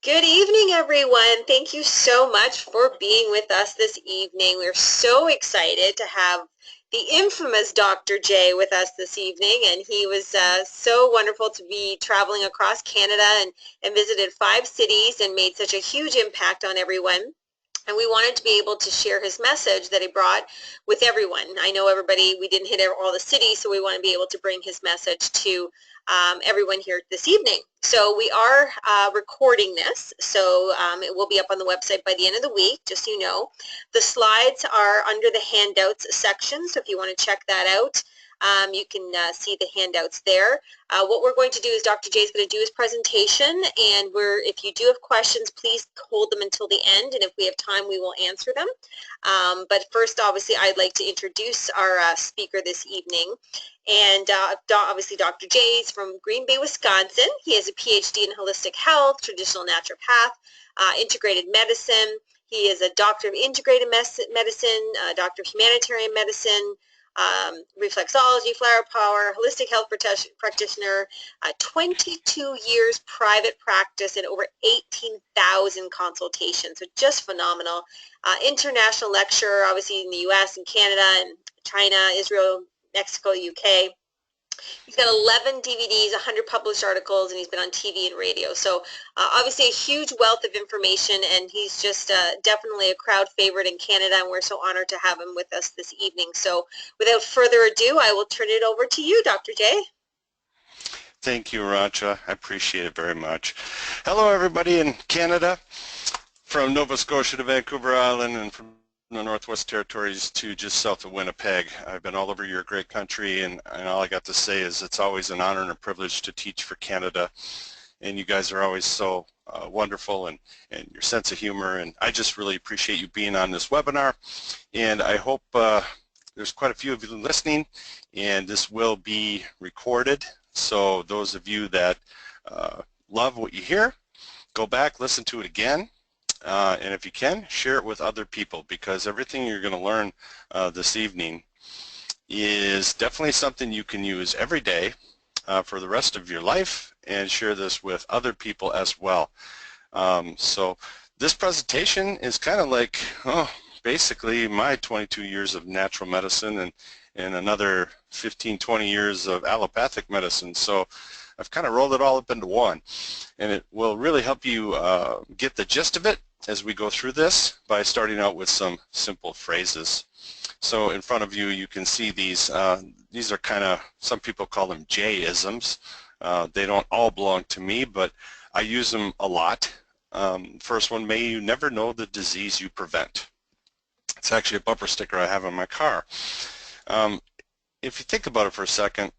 Good evening, everyone. Thank you so much for being with us this evening. We're so excited to have the infamous Dr. J with us this evening, and he was so wonderful to be traveling across Canada and visited 5 cities and made such a huge impact on everyone. And we wanted to be able to share his message that he brought with everyone. I know everybody, we didn't hit all the cities, so we want to be able to bring his message to everyone here this evening. So we are recording this, so it will be up on the website by the end of the week, just so you know. The slides are under the handouts section, so if you want to check that out, you can see the handouts there. What we're going to do is Dr. J is going to do his presentation, and if you do have questions, please hold them until the end, and if we have time, we will answer them. But first, obviously, I'd like to introduce our speaker this evening. And obviously, Dr. J is from Green Bay, Wisconsin. He has a PhD in holistic health, traditional naturopath, integrated medicine. He is a doctor of integrated medicine, doctor of humanitarian medicine, reflexology, flower power, holistic health practitioner, 22 years private practice and over 18,000 consultations, so just phenomenal. International lecturer, obviously in the U.S. and Canada and China, Israel, Mexico, UK. He's got 11 DVDs, 100 published articles, and he's been on TV and radio. So obviously a huge wealth of information, and he's just definitely a crowd favorite in Canada, and we're so honored to have him with us this evening. So without further ado, I will turn it over to you, Dr. J. Thank you, Racha. I appreciate it very much. Hello, everybody in Canada, from Nova Scotia to Vancouver Island, and from the Northwest Territories to just south of Winnipeg. I've been all over your great country, and all I got to say is it's always an honor and a privilege to teach for Canada, and you guys are always so wonderful, and your sense of humor, and I just really appreciate you being on this webinar, and I hope there's quite a few of you listening, and this will be recorded, so those of you that love what you hear, go back, listen to it again, and if you can, share it with other people, because everything you're going to learn this evening is definitely something you can use every day for the rest of your life, and share this with other people as well. So this presentation is kind of like, basically my 22 years of natural medicine and another 15-20 years of allopathic medicine. So I've kind of rolled it all up into one, and it will really help you get the gist of it as we go through this by starting out with some simple phrases. So in front of you, you can see these. These are kind of, some people call them J-isms. They don't all belong to me, but I use them a lot. First one, may you never know the disease you prevent. It's actually a bumper sticker I have on my car. If you think about it for a second,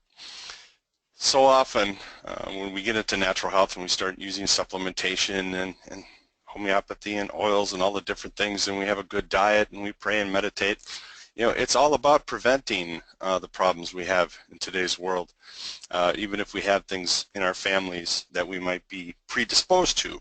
so often when we get into natural health and we start using supplementation and homeopathy and oils and all the different things, and we have a good diet and we pray and meditate, you know, it's all about preventing the problems we have in today's world, even if we have things in our families that we might be predisposed to.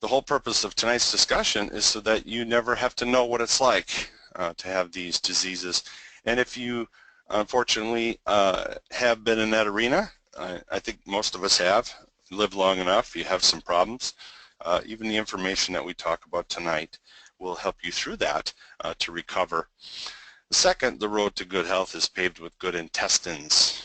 The whole purpose of tonight's discussion is so that you never have to know what it's like to have these diseases. And if you unfortunately have been in that arena, I think most of us have, lived long enough, you have some problems. Even the information that we talk about tonight will help you through that to recover. Second, the road to good health is paved with good intestines.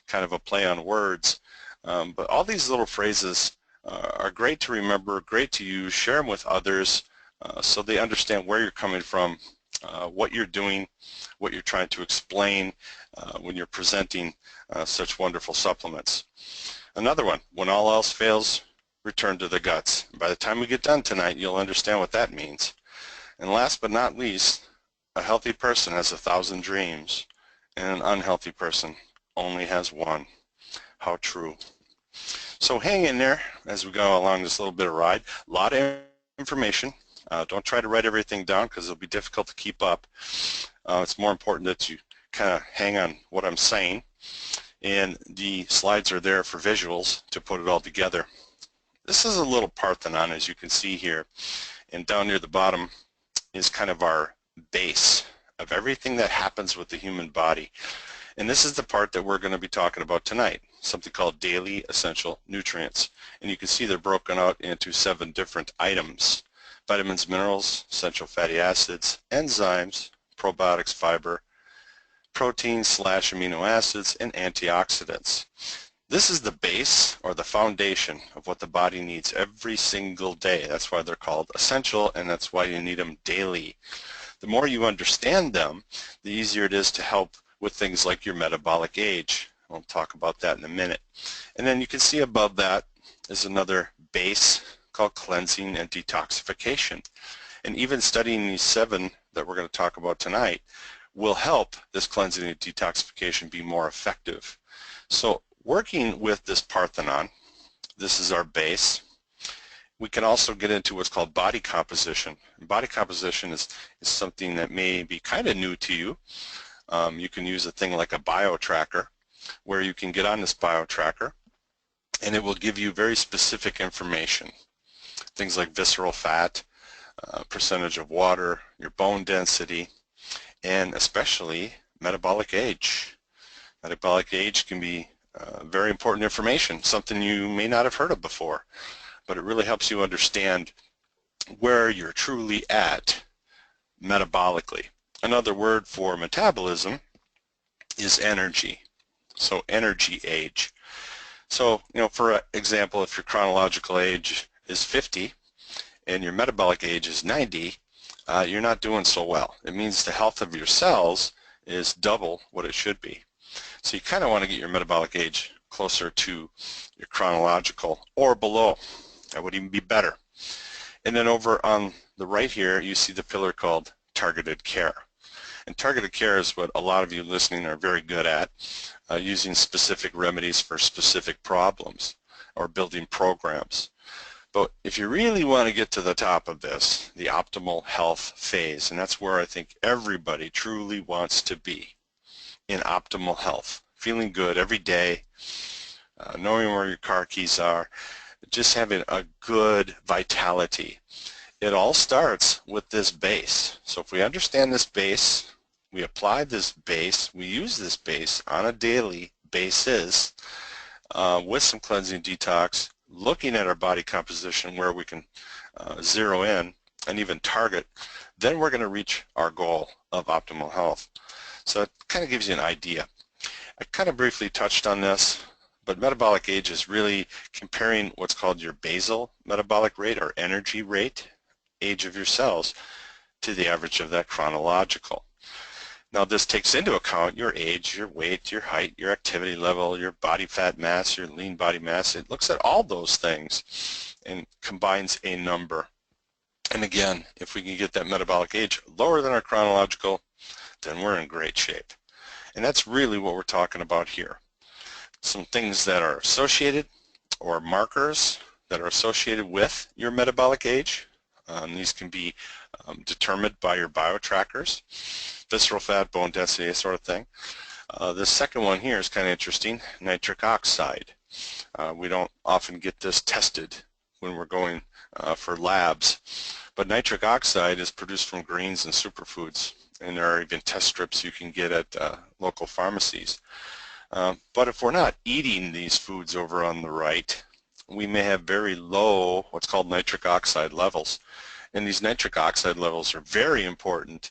Kind of a play on words. But all these little phrases are great to remember, great to use, share them with others so they understand where you're coming from, what you're doing, what you're trying to explain when you're presenting such wonderful supplements. Another one, when all else fails, return to the guts. By the time we get done tonight, you'll understand what that means. And last but not least, a healthy person has 1,000 dreams, and an unhealthy person only has one. How true. So hang in there as we go along this little bit of ride. A lot of information. Don't try to write everything down because it'll be difficult to keep up. It's more important that you kind of hang on what I'm saying. And the slides are there for visuals to put it all together. This is a little Parthenon, as you can see here. And down near the bottom is kind of our base of everything that happens with the human body. And this is the part that we're going to be talking about tonight. something called daily essential nutrients. And you can see they're broken out into 7 different items: vitamins, minerals, essential fatty acids, enzymes, probiotics, fiber, protein/amino acids, and antioxidants. This is the base or the foundation of what the body needs every single day. That's why they're called essential, and that's why you need them daily. The more you understand them, the easier it is to help with things like your metabolic age. I'll talk about that in a minute. And then you can see above that is another base called cleansing and detoxification. And even studying these 7 that we're going to talk about tonight will help this cleansing and detoxification be more effective. So working with this Parthenon, this is our base. We can also get into what's called body composition. Body composition is something that may be kind of new to you. You can use a thing like a bio tracker, where you can get on this bio tracker and it will give you very specific information. Things like visceral fat, percentage of water, your bone density, and especially metabolic age. Metabolic age can be very important information, something you may not have heard of before, but it really helps you understand where you're truly at metabolically. Another word for metabolism is energy. So energy age. So, for example, if your chronological age is 50 and your metabolic age is 90, you're not doing so well. It means the health of your cells is double what it should be. So you kind of want to get your metabolic age closer to your chronological or below. That would even be better. And then over on the right here, you see the pillar called targeted care. And targeted care is what a lot of you listening are very good at, using specific remedies for specific problems or building programs. But if you really want to get to the top of this, the optimal health phase, and that's where I think everybody truly wants to be, in optimal health, feeling good every day, knowing where your car keys are, just having a good vitality. It all starts with this base. So if we understand this base, we apply this base, we use this base on a daily basis with some cleansing detox, looking at our body composition where we can zero in and even target, then we're going to reach our goal of optimal health. So it kind of gives you an idea. I kind of briefly touched on this, but metabolic age is really comparing what's called your basal metabolic rate or energy rate, age of your cells, to the average of that chronological. Now this takes into account your age, your weight, your height, your activity level, your body fat mass, your lean body mass. It looks at all those things and combines a number. And again, if we can get that metabolic age lower than our chronological, then we're in great shape. And that's really what we're talking about here. Some things that are associated, or markers that are associated with your metabolic age. These can be determined by your biotrackers, visceral fat, bone density, that sort of thing. The second one here is kind of interesting, nitric oxide. We don't often get this tested when we're going for labs, but nitric oxide is produced from greens and superfoods, and there are even test strips you can get at local pharmacies. But if we're not eating these foods over on the right, we may have very low what's called nitric oxide levels. And these nitric oxide levels are very important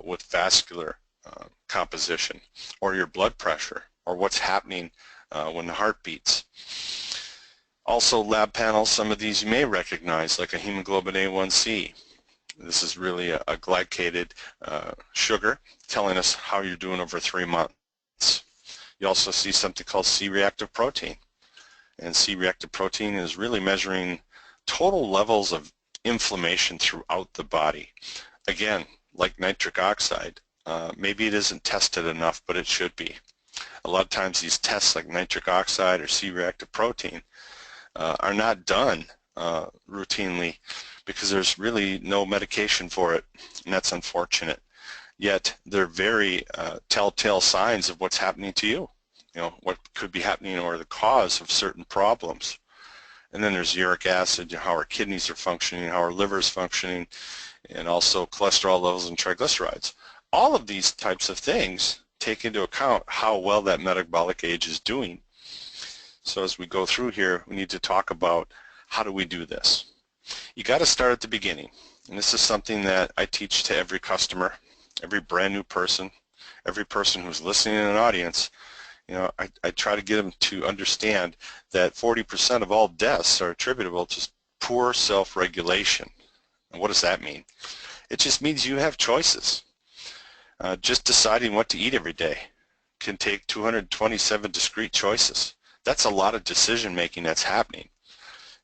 with vascular composition, or your blood pressure, or what's happening when the heart beats. Also lab panels, some of these you may recognize, like a hemoglobin A1C. This is really a glycated sugar telling us how you're doing over 3 months. You also see something called C-reactive protein. And C-reactive protein is really measuring total levels of inflammation throughout the body. Again, like nitric oxide, maybe it isn't tested enough, but it should be. A lot of times these tests like nitric oxide or C-reactive protein are not done routinely because there's really no medication for it, and that's unfortunate. Yet they're very telltale signs of what's happening to you, what could be happening or the cause of certain problems. And then there's uric acid, how our kidneys are functioning, how our liver is functioning, and also cholesterol levels and triglycerides. All of these types of things take into account how well that metabolic age is doing. So as we go through here, we need to talk about how do we do this. You got to start at the beginning. And this is something that I teach to every customer, every brand new person, every person who's listening in an audience. You know, I try to get them to understand that 40% of all deaths are attributable to poor self-regulation. And what does that mean? It just means you have choices. Just deciding what to eat every day can take 227 discrete choices. That's a lot of decision making that's happening.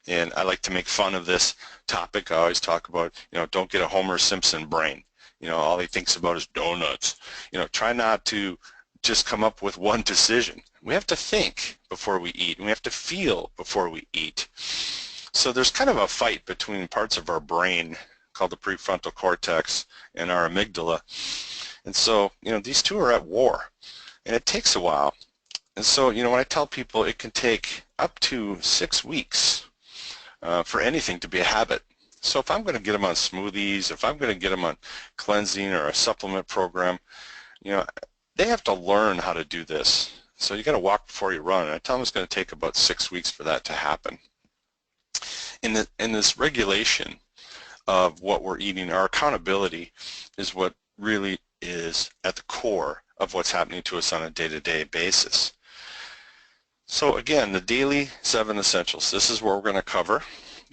And I like to make fun of this topic. I always talk about, you know, don't get a Homer Simpson brain. You know, all he thinks about is donuts. You know, try not to just come up with one decision. We have to think before we eat, and we have to feel before we eat. So there's kind of a fight between parts of our brain called the prefrontal cortex and our amygdala. And so, you know, these two are at war, and it takes a while. And so, you know, when I tell people it can take up to 6 weeks for anything to be a habit. So if I'm going to get them on smoothies, if I'm going to get them on cleansing or a supplement program, you know, they have to learn how to do this. So you got to walk before you run. And I tell them it's going to take about 6 weeks for that to happen. In this regulation of what we're eating, our accountability is what really is at the core of what's happening to us on a day-to-day basis. So again, the daily 7 essentials. This is what we're going to cover.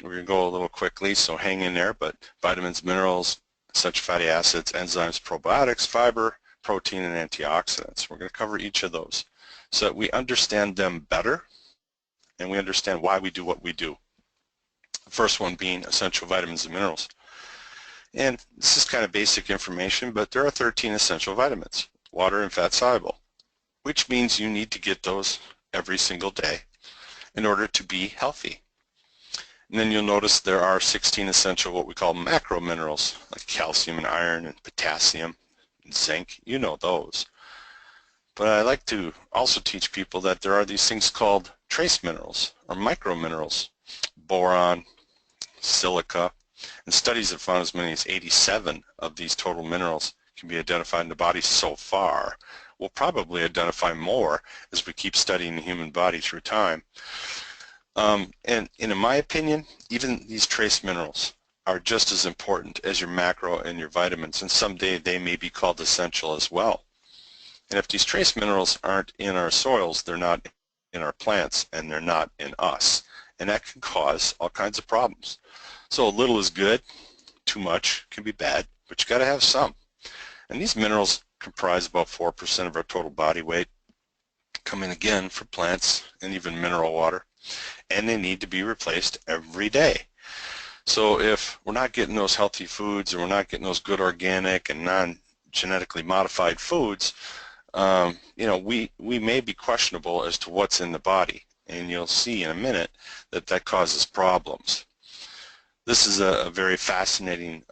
We're going to go a little quickly, so hang in there, but vitamins, minerals, essential fatty acids, enzymes, probiotics, fiber, protein, and antioxidants. We're going to cover each of those so that we understand them better and we understand why we do what we do. The first one being essential vitamins and minerals. And this is kind of basic information, but there are 13 essential vitamins, water and fat soluble, which means you need to get those every single day in order to be healthy. And then you'll notice there are 16 essential what we call macro minerals, like calcium and iron and potassium and zinc. You know those. But I like to also teach people that there are these things called trace minerals or micro minerals, boron, silica, and studies have found as many as 87 of these total minerals can be identified in the body so far. We'll probably identify more as we keep studying the human body through time. And in my opinion, even these trace minerals are just as important as your macro and your vitamins, and someday they may be called essential as well. And if these trace minerals aren't in our soils, they're not in our plants, and they're not in us. And that can cause all kinds of problems. So a little is good, too much can be bad, but you got to have some. And these minerals comprise about 4% of our total body weight, coming again from plants and even mineral water, and they need to be replaced every day. So if we're not getting those healthy foods, or we're not getting those good organic and non-genetically modified foods, you know, we may be questionable as to what's in the body, and you'll see in a minute that that causes problems. This is a very fascinating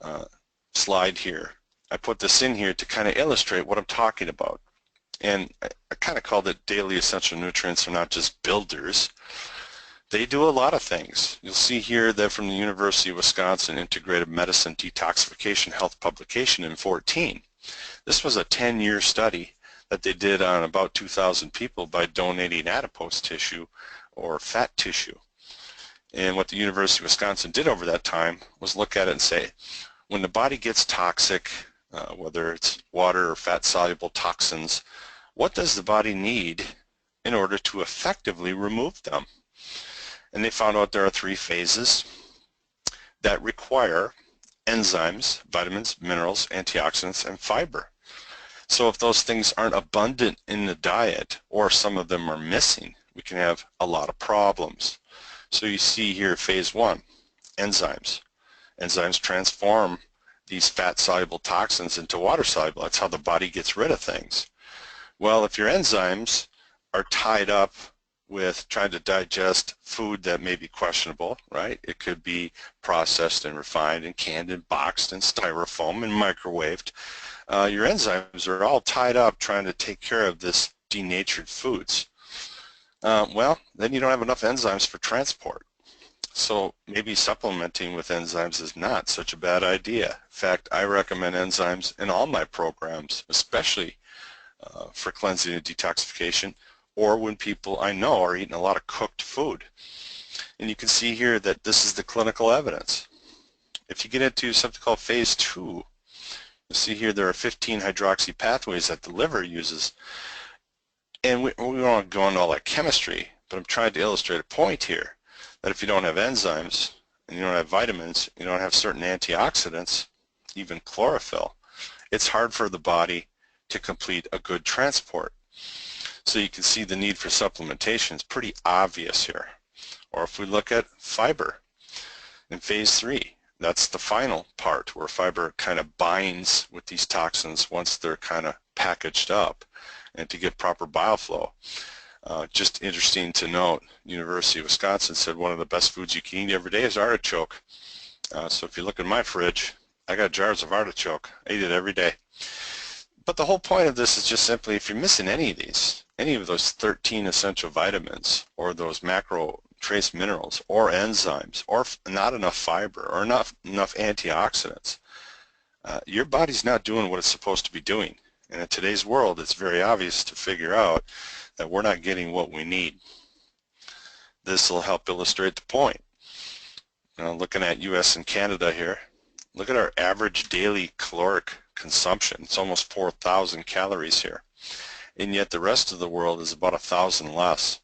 slide here. I put this in here to kind of illustrate what I'm talking about. And I kind of called it daily essential nutrients are not just builders. They do a lot of things. You'll see here that from the University of Wisconsin Integrated Medicine Detoxification Health publication in 2014. This was a 10-year study that they did on about 2,000 people by donating adipose tissue or fat tissue. And what the University of Wisconsin did over that time was look at it and say, when the body gets toxic, whether it's water or fat-soluble toxins, what does the body need in order to effectively remove them? And they found out there are 3 phases that require enzymes, vitamins, minerals, antioxidants, and fiber. So if those things aren't abundant in the diet, or some of them are missing, we can have a lot of problems. So you see here phase 1, enzymes. Enzymes transform these fat-soluble toxins into water-soluble. That's how the body gets rid of things. Well, if your enzymes are tied up with trying to digest food that may be questionable, right? It could be processed and refined and canned and boxed and styrofoam and microwaved. Your enzymes are all tied up trying to take care of this denatured foods. Well, then you don't have enough enzymes for transport. So maybe supplementing with enzymes is not such a bad idea. In fact, I recommend enzymes in all my programs, especially for cleansing and detoxification, or when people I know are eating a lot of cooked food. And you can see here that this is the clinical evidence. If you get into something called phase 2, you'll see here there are 15 hydroxy pathways that the liver uses. And we won't go into all that chemistry, but I'm trying to illustrate a point here, that if you don't have enzymes, and you don't have vitamins, you don't have certain antioxidants, even chlorophyll, it's hard for the body to complete a good transport. So you can see the need for supplementation is pretty obvious here. Or if we look at fiber in phase 3, that's the final part where fiber kind of binds with these toxins once they're kind of packaged up, and to get proper bioflow. Just interesting to note, University of Wisconsin said one of the best foods you can eat every day is artichoke. So if you look in my fridge, I got jars of artichoke. I eat it every day. But the whole point of this is just simply, if you're missing any of these, any of those 13 essential vitamins, or those macro trace minerals, or enzymes, or not enough fiber, or enough antioxidants, your body's not doing what it's supposed to be doing. And in today's world, it's very obvious to figure out that we're not getting what we need. This will help illustrate the point. Now, looking at US and Canada here, look at our average daily caloric consumption. It's almost 4,000 calories here. And yet the rest of the world is about 1,000 less.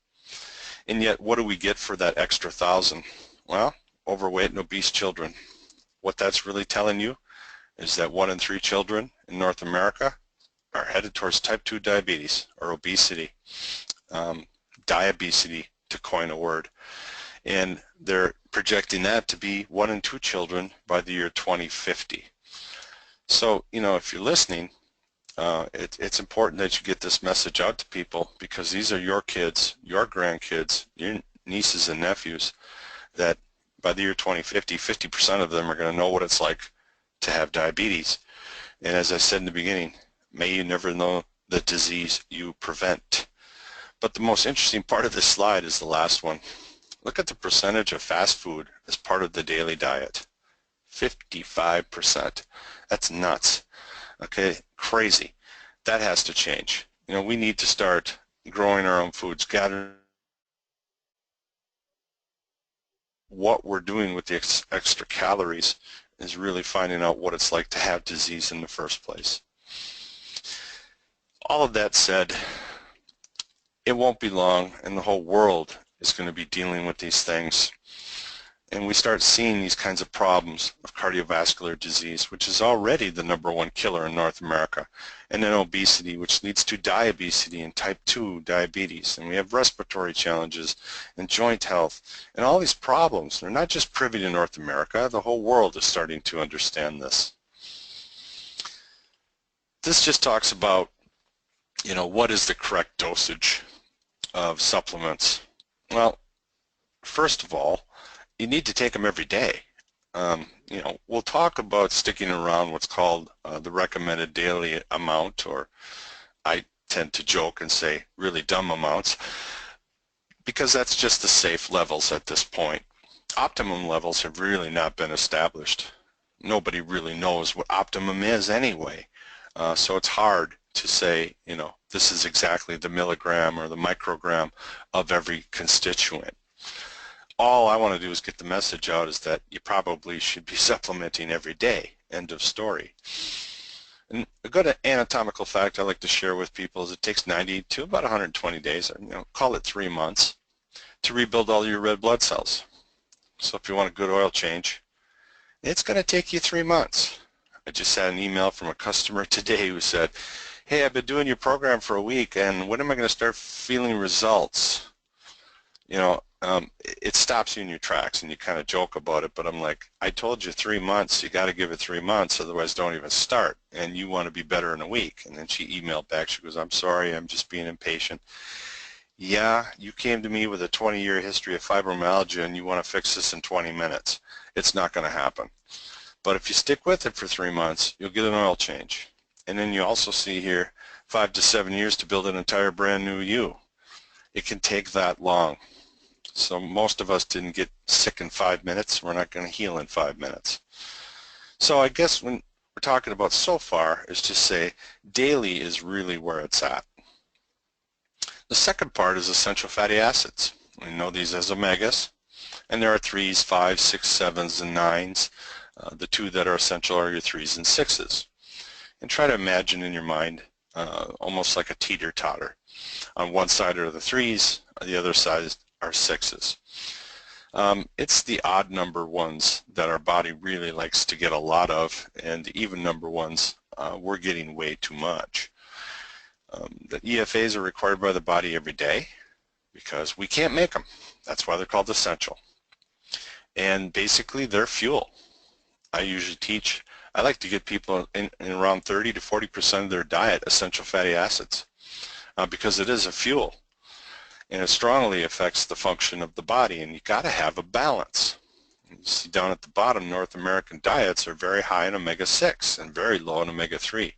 And yet what do we get for that extra 1,000? Well, overweight and obese children. What that's really telling you is that 1 in 3 children in North America are headed towards type 2 diabetes, or obesity, diabesity to coin a word. And they're projecting that to be 1 in 2 children by the year 2050. So, if you're listening, it's important that you get this message out to people, because these are your kids, your grandkids, your nieces and nephews, that by the year 2050, 50% of them are going to know what it's like to have diabetes. And as I said in the beginning, may you never know the disease you prevent. But the most interesting part of this slide is the last one. Look at the percentage of fast food as part of the daily diet. 55%. That's nuts. Okay, crazy. That has to change. We need to start growing our own foods, gathering what we're doing with the extra calories is really finding out what it's like to have disease in the first place. All of that said, it won't be long and the whole world is going to be dealing with these things. And we start seeing these kinds of problems of cardiovascular disease, which is already the #1 killer in North America, and then obesity, which leads to diabesity and type 2 diabetes. And we have respiratory challenges and joint health, and all these problems. They're not just privy to North America. The whole world is starting to understand this. This just talks about, what is the correct dosage of supplements. Well, first of all, you need to take them every day. We'll talk about sticking around what's called the recommended daily amount, or I tend to joke and say really dumb amounts, because that's just the safe levels at this point. Optimum levels have really not been established. Nobody really knows what optimum is anyway. So it's hard to say, this is exactly the milligram or the microgram of every constituent. All I want to do is get the message out is that you probably should be supplementing every day. End of story. And a good anatomical fact I like to share with people is it takes 90 to about 120 days, call it 3 months, to rebuild all your red blood cells. So if you want a good oil change, it's going to take you 3 months. I just had an email from a customer today who said, hey, I've been doing your program for a week, and when am I going to start feeling results? It stops you in your tracks, and you kind of joke about it, but I'm like, I told you 3 months, you got to give it 3 months, otherwise don't even start, and you want to be better in a week. And then she emailed back, she goes, I'm sorry, I'm just being impatient. Yeah, you came to me with a 20-year history of fibromyalgia, and you want to fix this in 20 minutes. It's not going to happen. But if you stick with it for 3 months, you'll get an oil change. And then you also see here 5 to 7 years to build an entire brand new you. It can take that long. So most of us didn't get sick in 5 minutes. We're not going to heal in 5 minutes. So I guess when we're talking about so far is to say daily is really where it's at. The second part is essential fatty acids. We know these as omegas, and there are 3s, 5s, 6s, 7s, and 9s. The two that are essential are your 3s and 6s. And try to imagine in your mind almost like a teeter-totter. On one side are the 3s, on the other side are 6s. It's the odd number ones that our body really likes to get a lot of, and the even number ones we're getting way too much. The EFAs are required by the body every day because we can't make them. That's why they're called essential. And basically they're fuel. I usually teach, I like to get people in around 30 to 40% of their diet essential fatty acids because it is a fuel. And it strongly affects the function of the body, and you got to have a balance. You see down at the bottom, North American diets are very high in omega-6 and very low in omega-3,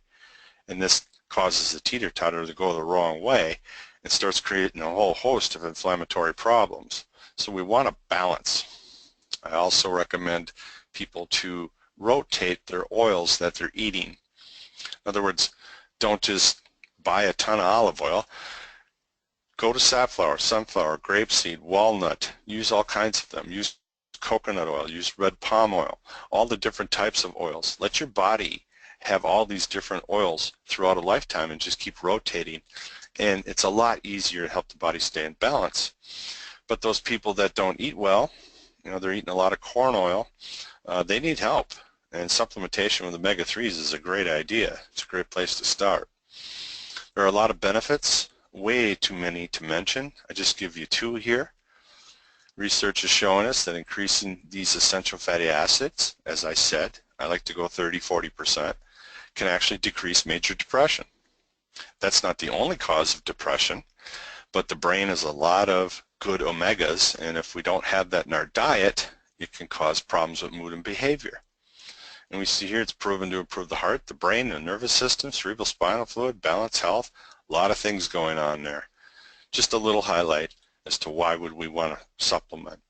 and this causes the teeter-totter to go the wrong way and starts creating a whole host of inflammatory problems. So we want a balance. I also recommend people to rotate their oils that they're eating. In other words, don't just buy a ton of olive oil. Go to safflower, sunflower, grapeseed, walnut, use all kinds of them. Use coconut oil, use red palm oil, all the different types of oils. Let your body have all these different oils throughout a lifetime and just keep rotating. And it's a lot easier to help the body stay in balance. But those people that don't eat well, you know, they're eating a lot of corn oil, they need help. And supplementation with omega-3s is a great idea. It's a great place to start. There are a lot of benefits. Way too many to mention. I just give you two here. Research is showing us that increasing these essential fatty acids, as I said, I like to go 30-40%, can actually decrease major depression. That's not the only cause of depression, but the brain has a lot of good omegas, and if we don't have that in our diet, it can cause problems with mood and behavior. And we see here it's proven to improve the heart, the brain, the nervous system, cerebral spinal fluid, balance, health. A lot of things going on there. Just a little highlight as to why would we want to supplement.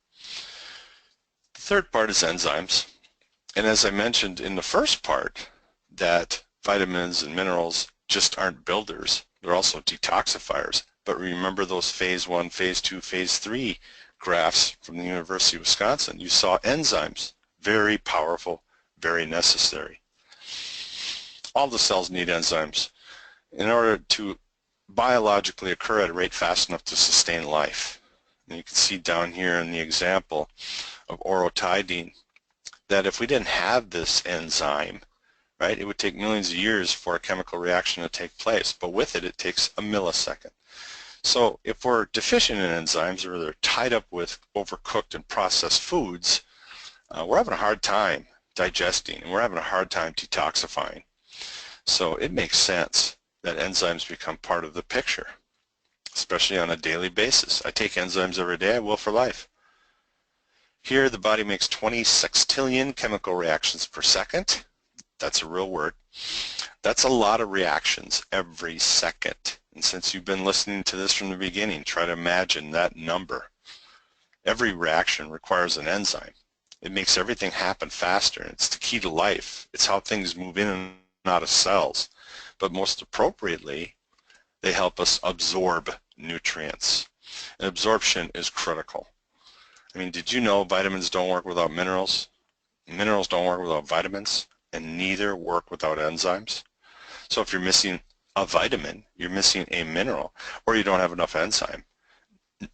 The third part is enzymes. And as I mentioned in the first part, that vitamins and minerals just aren't builders. They're also detoxifiers. But remember those phase 1, phase 2, phase 3 graphs from the University of Wisconsin. You saw enzymes. Very powerful, very necessary. All the cells need enzymes in order to biologically occur at a rate fast enough to sustain life. And you can see down here in the example of orotidine that if we didn't have this enzyme, right, it would take millions of years for a chemical reaction to take place, but with it, it takes a millisecond. So if we're deficient in enzymes or they're tied up with overcooked and processed foods, we're having a hard time digesting and we're having a hard time detoxifying. So it makes sense that enzymes become part of the picture, especially on a daily basis. I take enzymes every day, I will for life. Here the body makes 20 sextillion chemical reactions per second. That's a real word. That's a lot of reactions every second. And since you've been listening to this from the beginning, try to imagine that number. Every reaction requires an enzyme. It makes everything happen faster. It's the key to life. It's how things move in and out of cells. But most appropriately, they help us absorb nutrients. And absorption is critical. I mean, did you know vitamins don't work without minerals? Minerals don't work without vitamins, and neither work without enzymes. So if you're missing a vitamin, you're missing a mineral, or you don't have enough enzyme,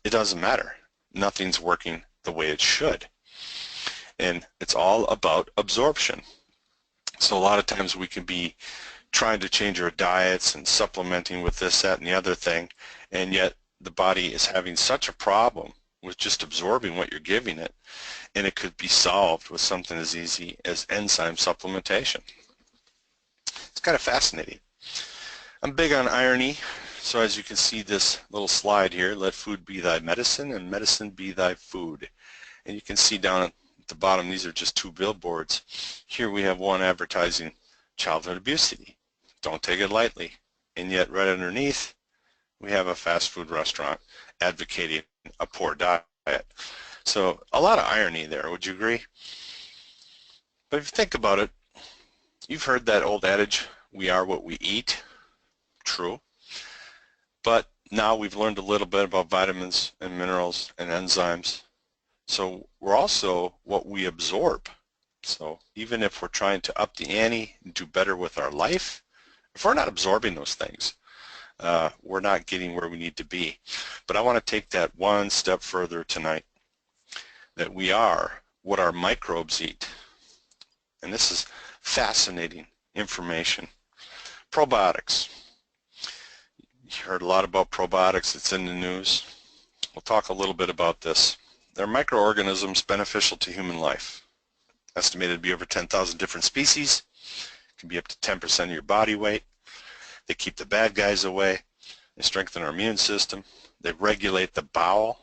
it doesn't matter. Nothing's working the way it should. And it's all about absorption. So a lot of times we can be trying to change our diets and supplementing with this, that, and the other thing, and yet the body is having such a problem with just absorbing what you're giving it, and it could be solved with something as easy as enzyme supplementation. It's kind of fascinating. I'm big on irony, so as you can see this little slide here, let food be thy medicine and medicine be thy food. And you can see down at the bottom, these are just two billboards. Here we have one advertising childhood obesity. Don't take it lightly. And yet right underneath, we have a fast food restaurant advocating a poor diet. So a lot of irony there, would you agree? But if you think about it, you've heard that old adage, we are what we eat. True. But Now we've learned a little bit about vitamins and minerals and enzymes. So we're also what we absorb. So even if we're trying to up the ante and do better with our life, if we're not absorbing those things, we're not getting where we need to be. But I want to take that one step further tonight, that we are what our microbes eat. And this is fascinating information. Probiotics. You heard a lot about probiotics. It's in the news. We'll talk a little bit about this. They're microorganisms beneficial to human life. Estimated to be over 10,000 different species. Can be up to 10% of your body weight. They keep the bad guys away. They strengthen our immune system. They regulate the bowel.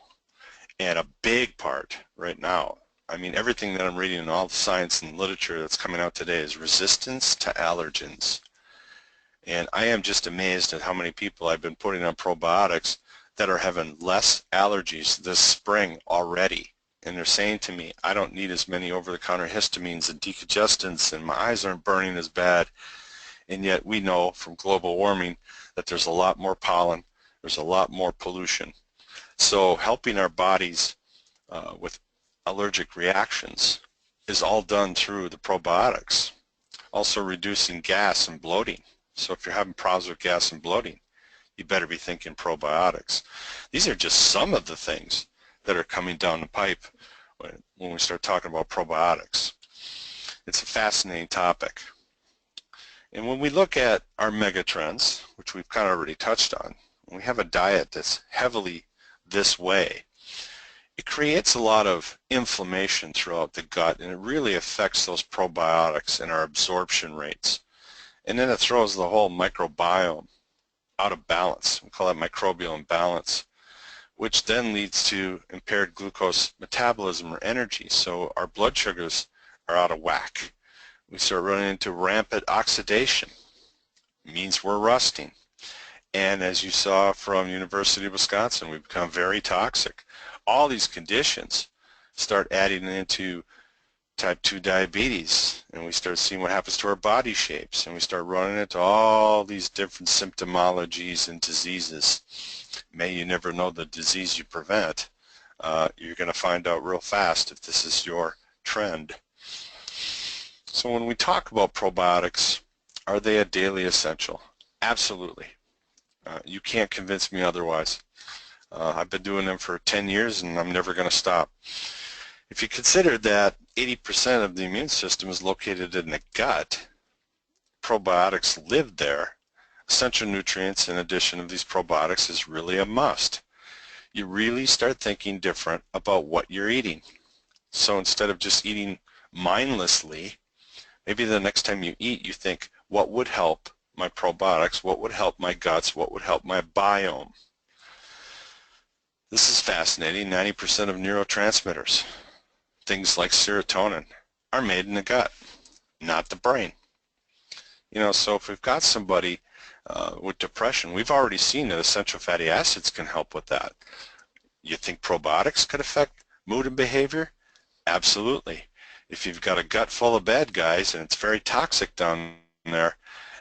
And a big part right now, I mean, everything that I'm reading in all the science and literature that's coming out today is resistance to allergens. And I am just amazed at how many people I've been putting on probiotics that are having less allergies this spring already. And they're saying to me, I don't need as many over-the-counter histamines and decongestants, and my eyes aren't burning as bad. And yet we know from global warming that there's a lot more pollen, there's a lot more pollution. So helping our bodies with allergic reactions is all done through the probiotics. Also reducing gas and bloating. So if you're having problems with gas and bloating, you better be thinking probiotics. These are just some of the things that are coming down the pipe when we start talking about probiotics. It's a fascinating topic. And when we look at our megatrends, which we've kind of already touched on, when we have a diet that's heavily this way, it creates a lot of inflammation throughout the gut, and it really affects those probiotics and our absorption rates. And then it throws the whole microbiome out of balance. We call that microbiome balance, which then leads to impaired glucose metabolism or energy. So our blood sugars are out of whack. We start running into rampant oxidation. It means we're rusting. And as you saw from University of Wisconsin, we become very toxic. All these conditions start adding into type 2 diabetes, and we start seeing what happens to our body shapes, and we start running into all these different symptomologies and diseases. May you never know the disease you prevent. You're going to find out real fast if this is your trend. So when we talk about probiotics, are they a daily essential? Absolutely. You can't convince me otherwise. I've been doing them for 10 years and I'm never going to stop. If you consider that 80% of the immune system is located in the gut, probiotics live there. Essential nutrients in addition of these probiotics is really a must. You really start thinking different about what you're eating. So instead of just eating mindlessly, maybe the next time you eat, you think, what would help my probiotics? What would help my guts? What would help my biome? This is fascinating. 90% of neurotransmitters, things like serotonin, are made in the gut, not the brain. You know, so if we've got somebody with depression, we've already seen that essential fatty acids can help with that. You think probiotics could affect mood and behavior? Absolutely. If you've got a gut full of bad guys and it's very toxic down there,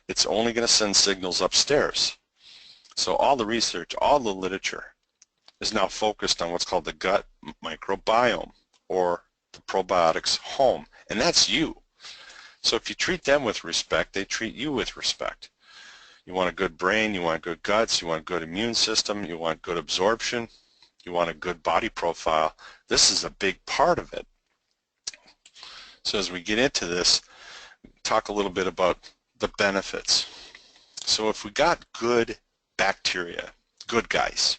it's only going to send signals upstairs. So all the research, all the literature is now focused on what's called the gut microbiome, or the probiotics home, and that's you. So if you treat them with respect, they treat you with respect. You want a good brain, you want good guts, you want a good immune system, you want good absorption, you want a good body profile. This is a big part of it. So as we get into this, talk a little bit about the benefits. So if we got good bacteria, good guys,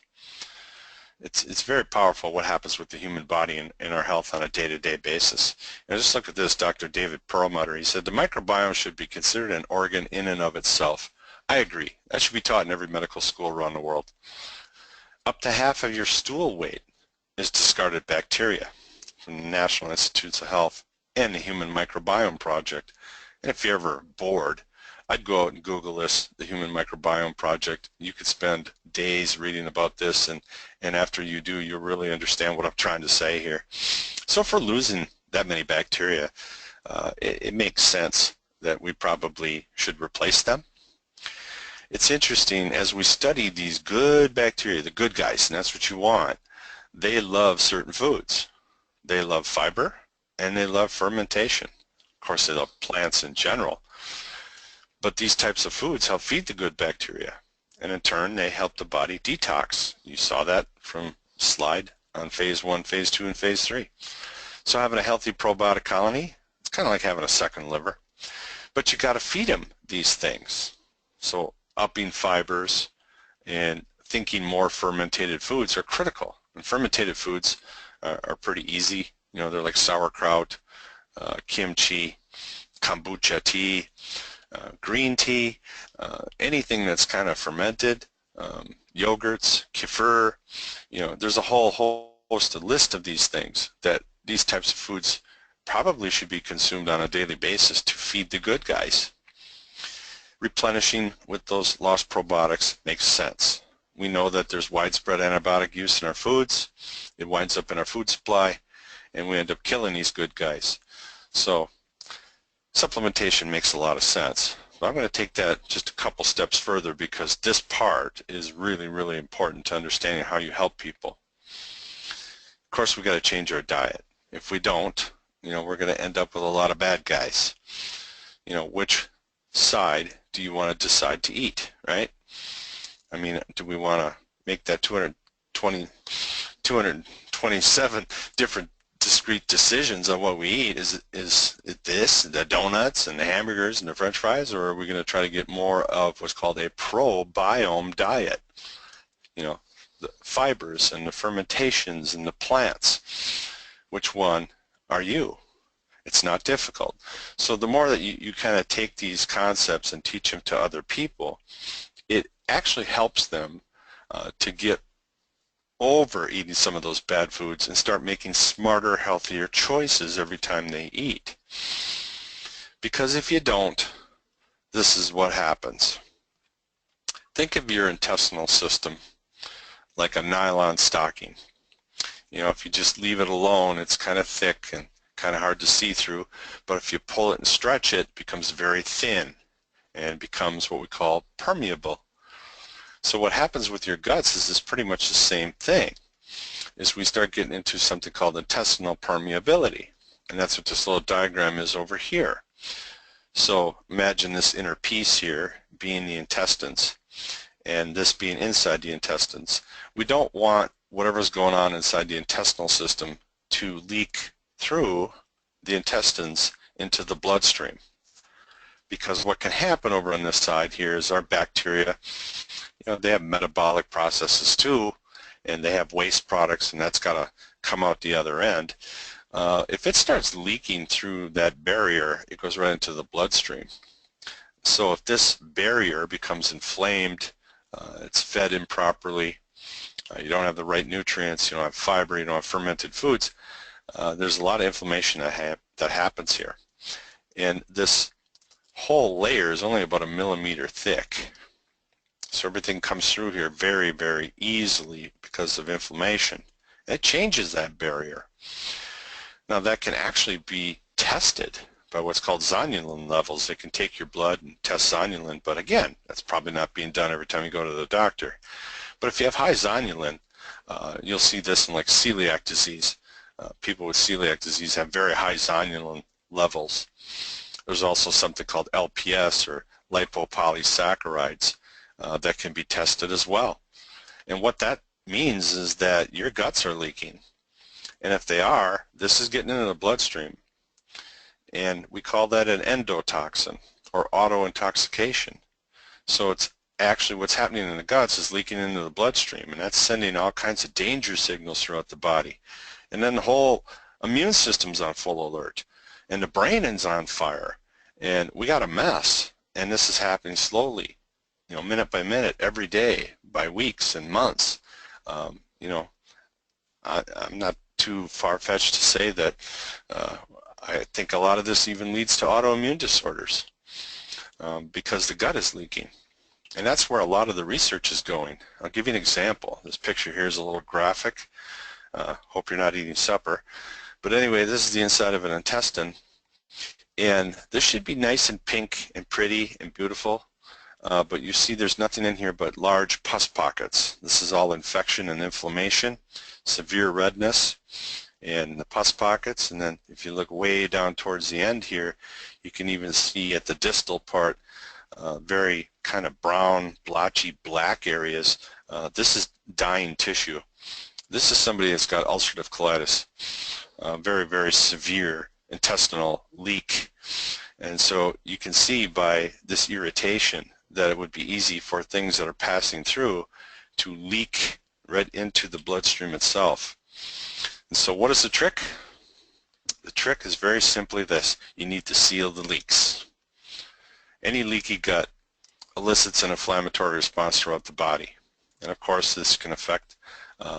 it's very powerful what happens with the human body and our health on a day-to-day basis. And just look at this, Dr. David Perlmutter. He said the microbiome should be considered an organ in and of itself. I agree. That should be taught in every medical school around the world. Up to half of your stool weight is discarded bacteria from the National Institutes of Health and the Human Microbiome Project. And if you're ever bored, I'd go out and Google this, the Human Microbiome Project. You could spend days reading about this, and after you do, you'll really understand what I'm trying to say here. So if we're losing that many bacteria, it makes sense that we probably should replace them. it's interesting, as we study these good bacteria, the good guys, and that's what you want, they love certain foods. They love fiber and they love fermentation. Of course, they love plants in general. But these types of foods help feed the good bacteria, and in turn they help the body detox. You saw that from slide on phase 1, phase 2, and phase 3. So having a healthy probiotic colony, it's kind of like having a second liver. But you got to feed them these things. So upping fibers and thinking more fermented foods are critical. And fermented foods are pretty easy. You know, they're like sauerkraut, kimchi, kombucha tea, green tea, anything that's kind of fermented, yogurts, kefir, you know, there's a whole host of list of these things that these types of foods probably should be consumed on a daily basis to feed the good guys. Replenishing with those lost probiotics makes sense. We know that there's widespread antibiotic use in our foods. It winds up in our food supply, and we end up killing these good guys. So supplementation makes a lot of sense. But I'm going to take that just a couple steps further, because this part is really, really important to understanding how you help people. Of course, we've got to change our diet. If we don't, you know, we're going to end up with a lot of bad guys. You know, which side do you want to decide to eat, right? I mean, do we want to make that 227 different discrete decisions on what we eat? Is it this, the donuts and the hamburgers and the french fries, or are we going to try to get more of what's called a probiome diet? You know, the fibers and the fermentations and the plants. Which one are you? It's not difficult. So the more that you kind of take these concepts and teach them to other people, it actually helps them to get over eating some of those bad foods and start making smarter, healthier choices every time they eat. Because if you don't, this is what happens. Think of your intestinal system like a nylon stocking. You know, if you just leave it alone, it's kind of thick and kind of hard to see through, but if you pull it and stretch it, it becomes very thin and becomes what we call permeable. So what happens with your guts is pretty much the same thing, is we start getting into something called intestinal permeability, and that's what this little diagram is over here. So imagine this inner piece here being the intestines, and this being inside the intestines. We don't want whatever's going on inside the intestinal system to leak through the intestines into the bloodstream, because what can happen over on this side here is our bacteria, you know, they have metabolic processes too, and they have waste products, and that's got to come out the other end. If it starts leaking through that barrier, it goes right into the bloodstream. So if this barrier becomes inflamed, it's fed improperly, you don't have the right nutrients, you don't have fiber, you don't have fermented foods, there's a lot of inflammation that happens here. And this whole layer is only about 1 millimeter thick. So everything comes through here very, very easily because of inflammation. It changes that barrier. Now that can actually be tested by what's called zonulin levels. They can take your blood and test zonulin, but again, that's probably not being done every time you go to the doctor. But if you have high zonulin, you'll see this in like celiac disease. People with celiac disease have very high zonulin levels. There's also something called LPS, or lipopolysaccharides, that can be tested as well. And what that means is that your guts are leaking. And if they are, this is getting into the bloodstream. And we call that an endotoxin, or auto-intoxication. So it's actually what's happening in the guts is leaking into the bloodstream, and that's sending all kinds of danger signals throughout the body. And then the whole immune system's on full alert, and the brain is on fire, and we got a mess. And this is happening slowly, you know, minute by minute, every day, by weeks and months. You know, I'm not too far-fetched to say that I think a lot of this even leads to autoimmune disorders because the gut is leaking. And that's where a lot of the research is going. I'll give you an example. This picture here is a little graphic. Hope you're not eating supper. But anyway, this is the inside of an intestine. And this should be nice and pink and pretty and beautiful. but you see there's nothing in here but large pus pockets. This is all infection and inflammation, severe redness in the pus pockets, and then if you look way down towards the end here, you can even see at the distal part very kind of brown, blotchy, black areas. This is dying tissue. This is somebody that's got ulcerative colitis, very, very severe intestinal leak. And so you can see by this irritation that it would be easy for things that are passing through to leak right into the bloodstream itself. And so what is the trick? The trick is very simply this: you need to seal the leaks. Any leaky gut elicits an inflammatory response throughout the body. And of course this can affect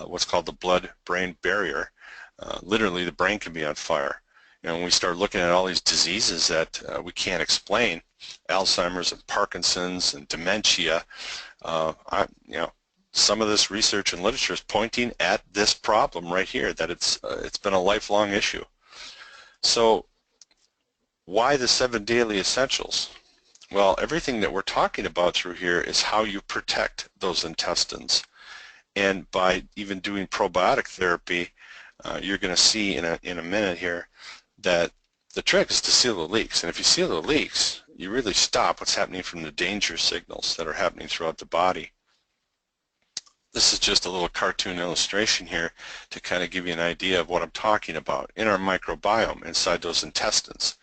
what's called the blood-brain barrier. Literally the brain can be on fire. You know, when we start looking at all these diseases that we can't explain, Alzheimer's and Parkinson's and dementia, you know, some of this research and literature is pointing at this problem right here, that it's been a lifelong issue. So why the 7 daily essentials? Well, everything that we're talking about through here is how you protect those intestines. And by even doing probiotic therapy, you're going to see in a minute here that the trick is to seal the leaks. And if you seal the leaks, you really stop what's happening from the danger signals that are happening throughout the body. This is just a little cartoon illustration here to kind of give you an idea of what I'm talking about. In our microbiome, inside those intestines,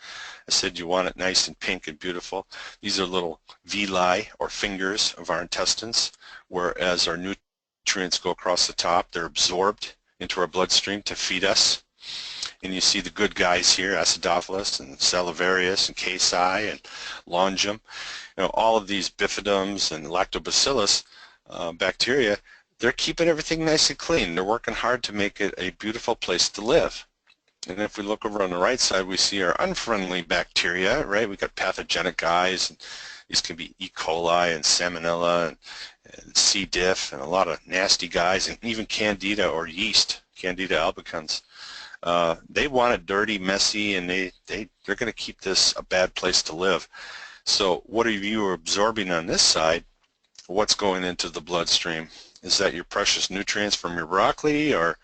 I said you want it nice and pink and beautiful. These are little villi or fingers of our intestines, whereas our nutrients go across the top, they're absorbed into our bloodstream to feed us. And you see the good guys here, acidophilus and salivarius and casi and longum. You know, all of these bifidums and lactobacillus bacteria, they're keeping everything nice and clean. They're working hard to make it a beautiful place to live. And if we look over on the right side, we see our unfriendly bacteria, right? We've got pathogenic guys, and these can be E. coli and Salmonella and C. diff and a lot of nasty guys, and even Candida or yeast, Candida albicans. They want it dirty, messy, and they're going to keep this a bad place to live. So what are you absorbing on this side? What's going into the bloodstream? Is that your precious nutrients from your broccoli, or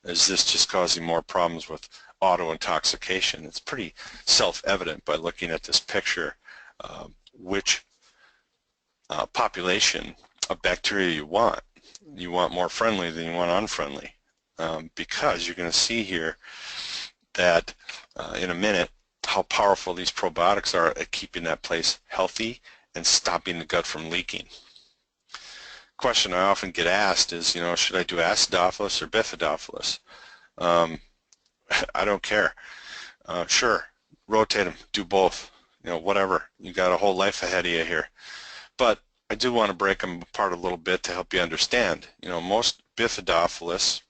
is this just causing more problems with auto-intoxication? It's pretty self-evident by looking at this picture which population of bacteria you want. You want more friendly than you want unfriendly, because you're going to see here that in a minute how powerful these probiotics are at keeping that place healthy and stopping the gut from leaking. Question I often get asked is, you know, should I do acidophilus or bifidophilus? I don't care. Sure, rotate them, do both, you know, whatever. You got a whole life ahead of you here. But I do want to break them apart a little bit to help you understand. You know, most bifidophilus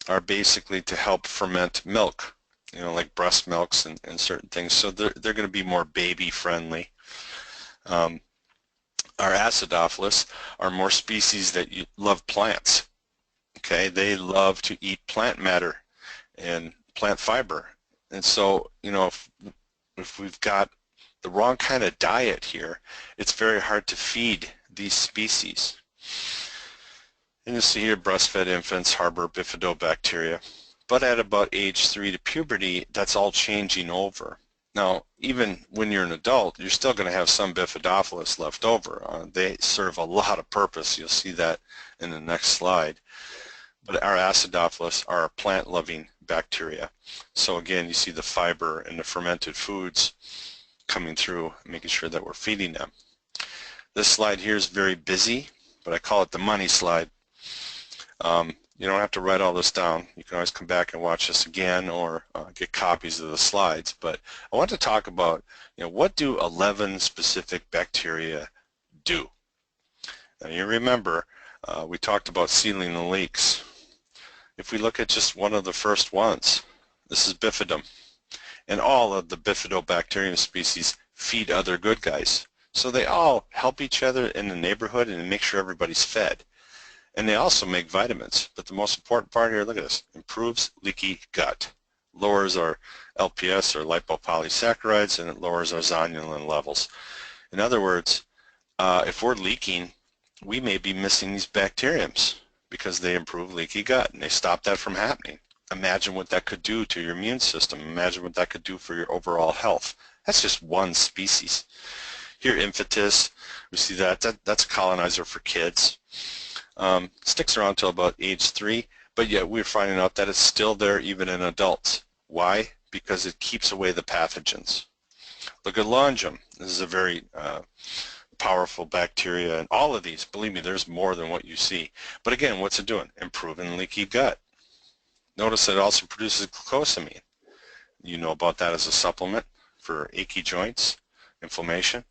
are basically to help ferment milk, you know, like breast milks and certain things. So they're going to be more baby friendly. Our acidophilus are more species that love plants. Okay, they love to eat plant matter and plant fiber. And so, you know, if we've got the wrong kind of diet here, it's very hard to feed these species. And you see here breastfed infants harbor bifidobacteria. But at about age 3 to puberty, that's all changing over. Now, even when you're an adult, you're still going to have some bifidophilus left over. They serve a lot of purpose. You'll see that in the next slide. But our acidophilus are plant-loving bacteria. So again, you see the fiber and the fermented foods coming through, making sure that we're feeding them. This slide here is very busy, but I call it the money slide. You don't have to write all this down. You can always come back and watch this again, or get copies of the slides. But I want to talk about, you know, what do 11 specific bacteria do? Now you remember we talked about sealing the leaks. If we look at just one of the first ones, this is bifidum. And all of the bifidobacterium species feed other good guys. So they all help each other in the neighborhood and make sure everybody's fed. And they also make vitamins. But the most important part here, look at this, improves leaky gut, lowers our LPS or lipopolysaccharides, and it lowers our zonulin levels. In other words, if we're leaking, we may be missing these bacteriums because they improve leaky gut and they stop that from happening. Imagine what that could do to your immune system. Imagine what that could do for your overall health. That's just one species. Here, Infitus, we see that's a colonizer for kids. Sticks around till about age 3, but yet we're finding out that it's still there even in adults. Why? Because it keeps away the pathogens. Look at Longium. This is a very powerful bacteria, and all of these, believe me, there's more than what you see. But again, what's it doing? Improving leaky gut. Notice it also produces glucosamine. You know about that as a supplement for achy joints, inflammation.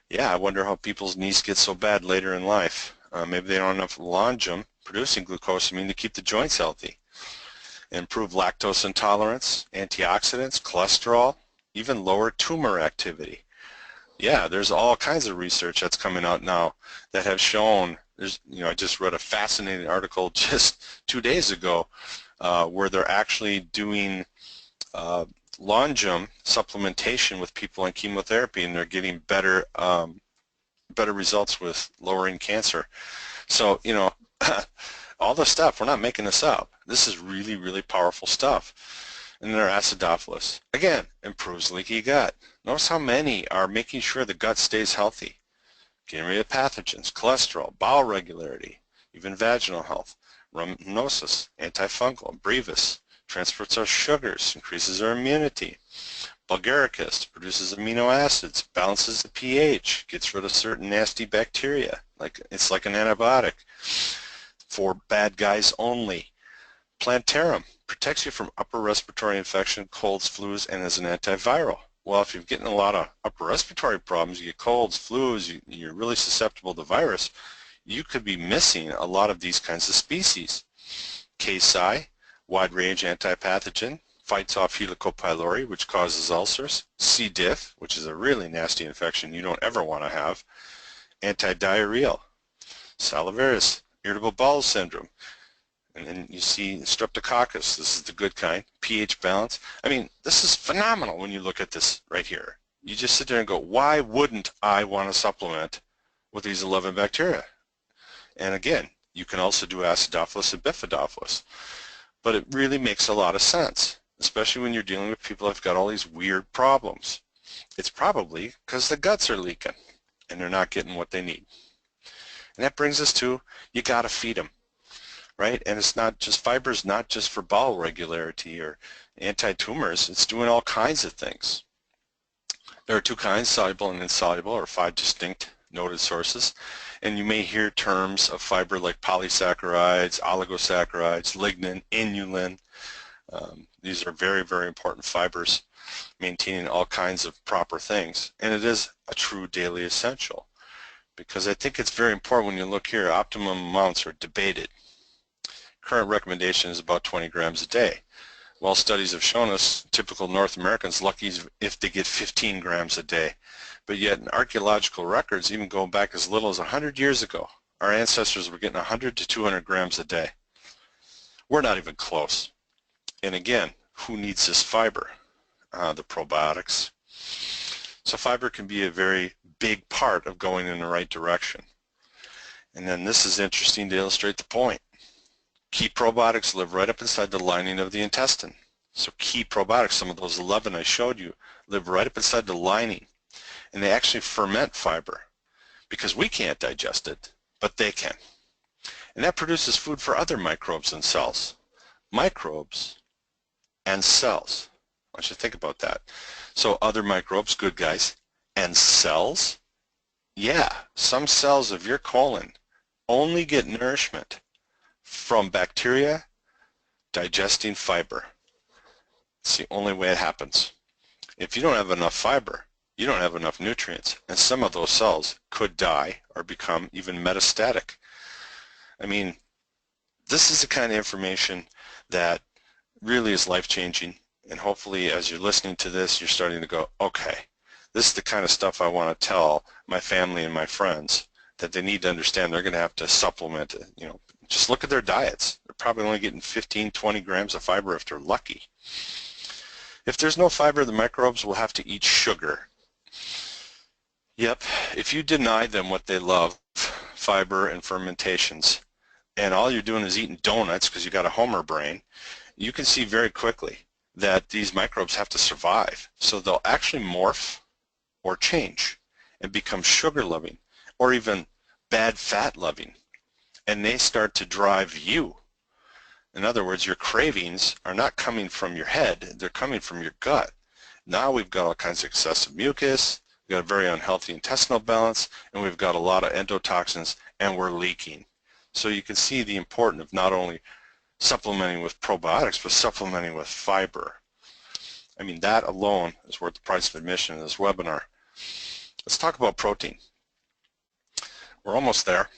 Yeah, I wonder how people's knees get so bad later in life. Maybe they don't have enough Longium producing glucosamine to keep the joints healthy. Improve lactose intolerance, antioxidants, cholesterol, even lower tumor activity. Yeah, there's all kinds of research that's coming out now that have shown, I just read a fascinating article just 2 days ago where they're actually doing Longium supplementation with people on chemotherapy, and they're getting better results with lowering cancer. So, all this stuff, we're not making this up. This is really, really powerful stuff. And then our acidophilus, again, improves leaky gut. Notice how many are making sure the gut stays healthy, getting rid of pathogens, cholesterol, bowel regularity, even vaginal health, rhamnosus, antifungal, brevis, transports our sugars, increases our immunity. Bulgaricus produces amino acids, balances the pH, gets rid of certain nasty bacteria. It's like an antibiotic for bad guys only. Plantarum protects you from upper respiratory infection, colds, flus, and as an antiviral. Well, if you're getting a lot of upper respiratory problems, you get colds, flus, you're really susceptible to virus, you could be missing a lot of these kinds of species. K-Psi, wide range antipathogen, fights off Helicobacter pylori, which causes ulcers. C. diff, which is a really nasty infection you don't ever want to have. Antidiarrheal. Salivarius, irritable bowel syndrome. And then you see Streptococcus, this is the good kind. pH balance. I mean, this is phenomenal when you look at this right here. You just sit there and go, why wouldn't I want to supplement with these 11 bacteria? And again, you can also do acidophilus and bifidophilus. But it really makes a lot of sense, especially when you're dealing with people who've got all these weird problems. It's probably because the guts are leaking and they're not getting what they need. And that brings us to, you got to feed them, right? And it's not just, fiber's not just for bowel regularity or anti-tumors, it's doing all kinds of things. There are 2 kinds, soluble and insoluble, or 5 distinct noted sources. And you may hear terms of fiber like polysaccharides, oligosaccharides, lignin, inulin. These are very, very important fibers, maintaining all kinds of proper things. And it is a true daily essential, because I think it's very important when you look here, optimum amounts are debated. Current recommendation is about 20 grams a day. Well, studies have shown us typical North Americans lucky if they get 15 grams a day. But yet in archaeological records, even going back as little as 100 years ago, our ancestors were getting 100 to 200 grams a day. We're not even close. And again, who needs this fiber? The probiotics. So fiber can be a very big part of going in the right direction. And then this is interesting to illustrate the point. Key probiotics live right up inside the lining of the intestine. So key probiotics, some of those 11 I showed you, live right up inside the lining. And they actually ferment fiber because we can't digest it, but they can. And that produces food for other microbes and cells. Microbes and cells. I want you to think about that. So other microbes, good guys, and cells? Yeah, some cells of your colon only get nourishment from bacteria digesting fiber. It's the only way it happens. If you don't have enough fiber, you don't have enough nutrients, and some of those cells could die or become even metastatic. I mean, this is the kind of information that really is life-changing, and hopefully as you're listening to this, you're starting to go, okay, this is the kind of stuff I want to tell my family and my friends that they need to understand. They're going to have to supplement, just look at their diets. They're probably only getting 15, 20 grams of fiber if they're lucky. If there's no fiber, the microbes will have to eat sugar. Yep, if you deny them what they love, fiber and fermentations, and all you're doing is eating donuts because you got a homer brain, you can see very quickly that these microbes have to survive. So they'll actually morph or change and become sugar loving or even bad fat loving. And they start to drive you. In other words, your cravings are not coming from your head, they're coming from your gut. Now we've got all kinds of excessive mucus, we've got a very unhealthy intestinal balance, and we've got a lot of endotoxins, and we're leaking. So you can see the importance of not only supplementing with probiotics, but supplementing with fiber. I mean, that alone is worth the price of admission in this webinar. Let's talk about protein. We're almost there.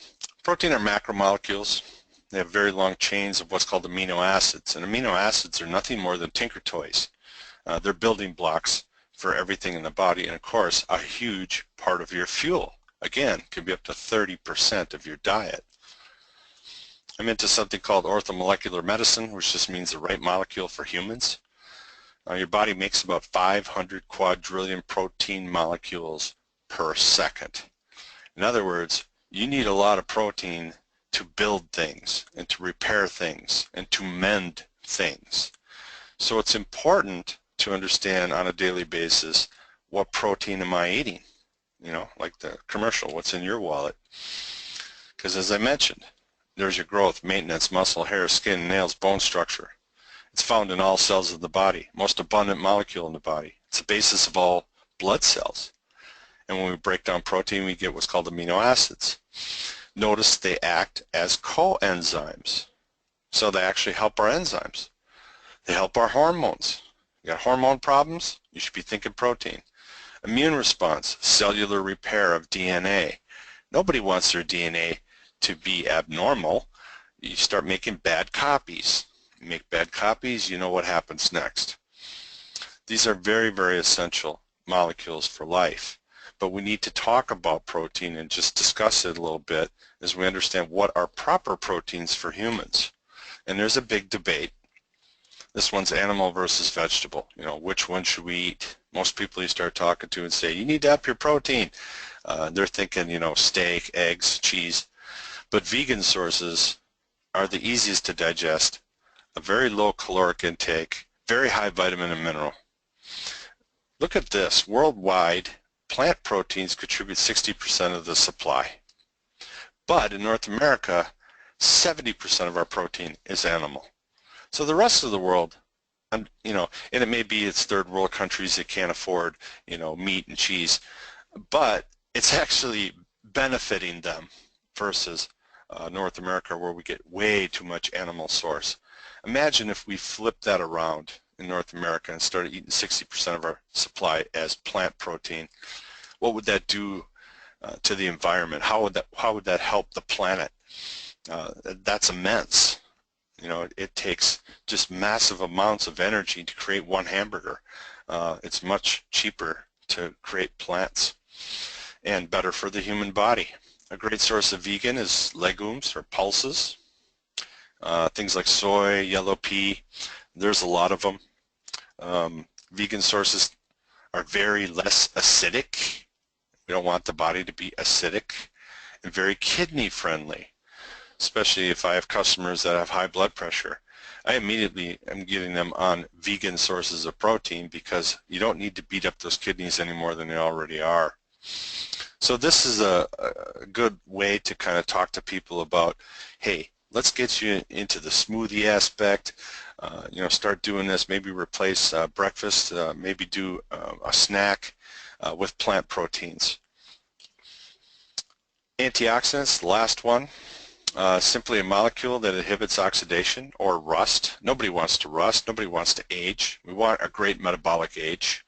Protein are macromolecules. They have very long chains of what's called amino acids, and amino acids are nothing more than tinker toys. They're building blocks for everything in the body, and of course, a huge part of your fuel. Again, can be up to 30% of your diet. I'm into something called orthomolecular medicine, which just means the right molecule for humans. Your body makes about 500 quadrillion protein molecules per second. In other words, you need a lot of protein to build things and to repair things and to mend things. So it's important to understand on a daily basis, what protein am I eating? You know, like the commercial, what's in your wallet? Because as I mentioned, there's your growth, maintenance, muscle, hair, skin, nails, bone structure. It's found in all cells of the body, most abundant molecule in the body. It's the basis of all blood cells. And when we break down protein, we get what's called amino acids. Notice they act as coenzymes. So they actually help our enzymes. They help our hormones. You got hormone problems? You should be thinking protein. Immune response, cellular repair of DNA. Nobody wants their DNA to be abnormal. You start making bad copies. You make bad copies, you know what happens next. These are very, very essential molecules for life. But we need to talk about protein and just discuss it a little bit as we understand what are proper proteins for humans. And there's a big debate. This one's animal versus vegetable. You know, which one should we eat? Most people you start talking to and say, you need to up your protein. They're thinking, you know, steak, eggs, cheese. But vegan sources are the easiest to digest, a very low caloric intake, very high vitamin and mineral. Look at this. Worldwide, plant proteins contribute 60% of the supply. But in North America, 70% of our protein is animal. So the rest of the world, you know, and it may be it's third world countries that can't afford, you know, meat and cheese, but it's actually benefiting them versus North America, where we get way too much animal source. Imagine if we flipped that around in North America and started eating 60% of our supply as plant protein. What would that do to the environment? How would that help the planet? That's immense. You know, it takes just massive amounts of energy to create one hamburger. It's much cheaper to create plants and better for the human body. A great source of vegan is legumes or pulses. Things like soy, yellow pea, there's a lot of them. Vegan sources are very less acidic. We don't want the body to be acidic, and very kidney friendly, especially if I have customers that have high blood pressure. I immediately am getting them on vegan sources of protein because you don't need to beat up those kidneys any more than they already are. So this is a good way to kind of talk to people about, hey, let's get you into the smoothie aspect. You know, start doing this, maybe replace breakfast, maybe do a snack with plant proteins. Antioxidants, the last one, simply a molecule that inhibits oxidation or rust. Nobody wants to rust, nobody wants to age. We want a great metabolic age.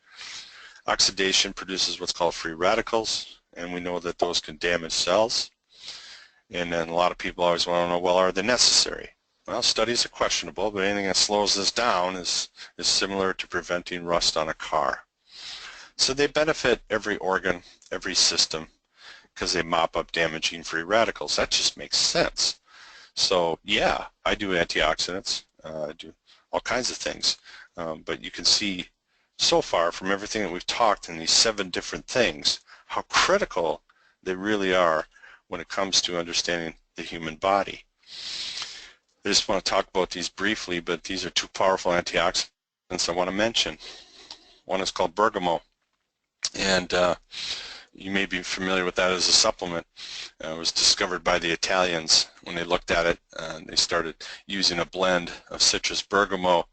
Oxidation produces what's called free radicals, and we know that those can damage cells. And then a lot of people always want to know, well, are they necessary? Well, studies are questionable, but anything that slows this down is similar to preventing rust on a car. So they benefit every organ, every system, because they mop up damaging free radicals. That just makes sense. So yeah, I do antioxidants, I do all kinds of things, but you can see so far from everything that we've talked in these 7 different things, how critical they really are when it comes to understanding the human body. I just want to talk about these briefly, but these are two powerful antioxidants I want to mention. One is called bergamot, and you may be familiar with that as a supplement. It was discovered by the Italians when they looked at it. They started using a blend of citrus bergamot,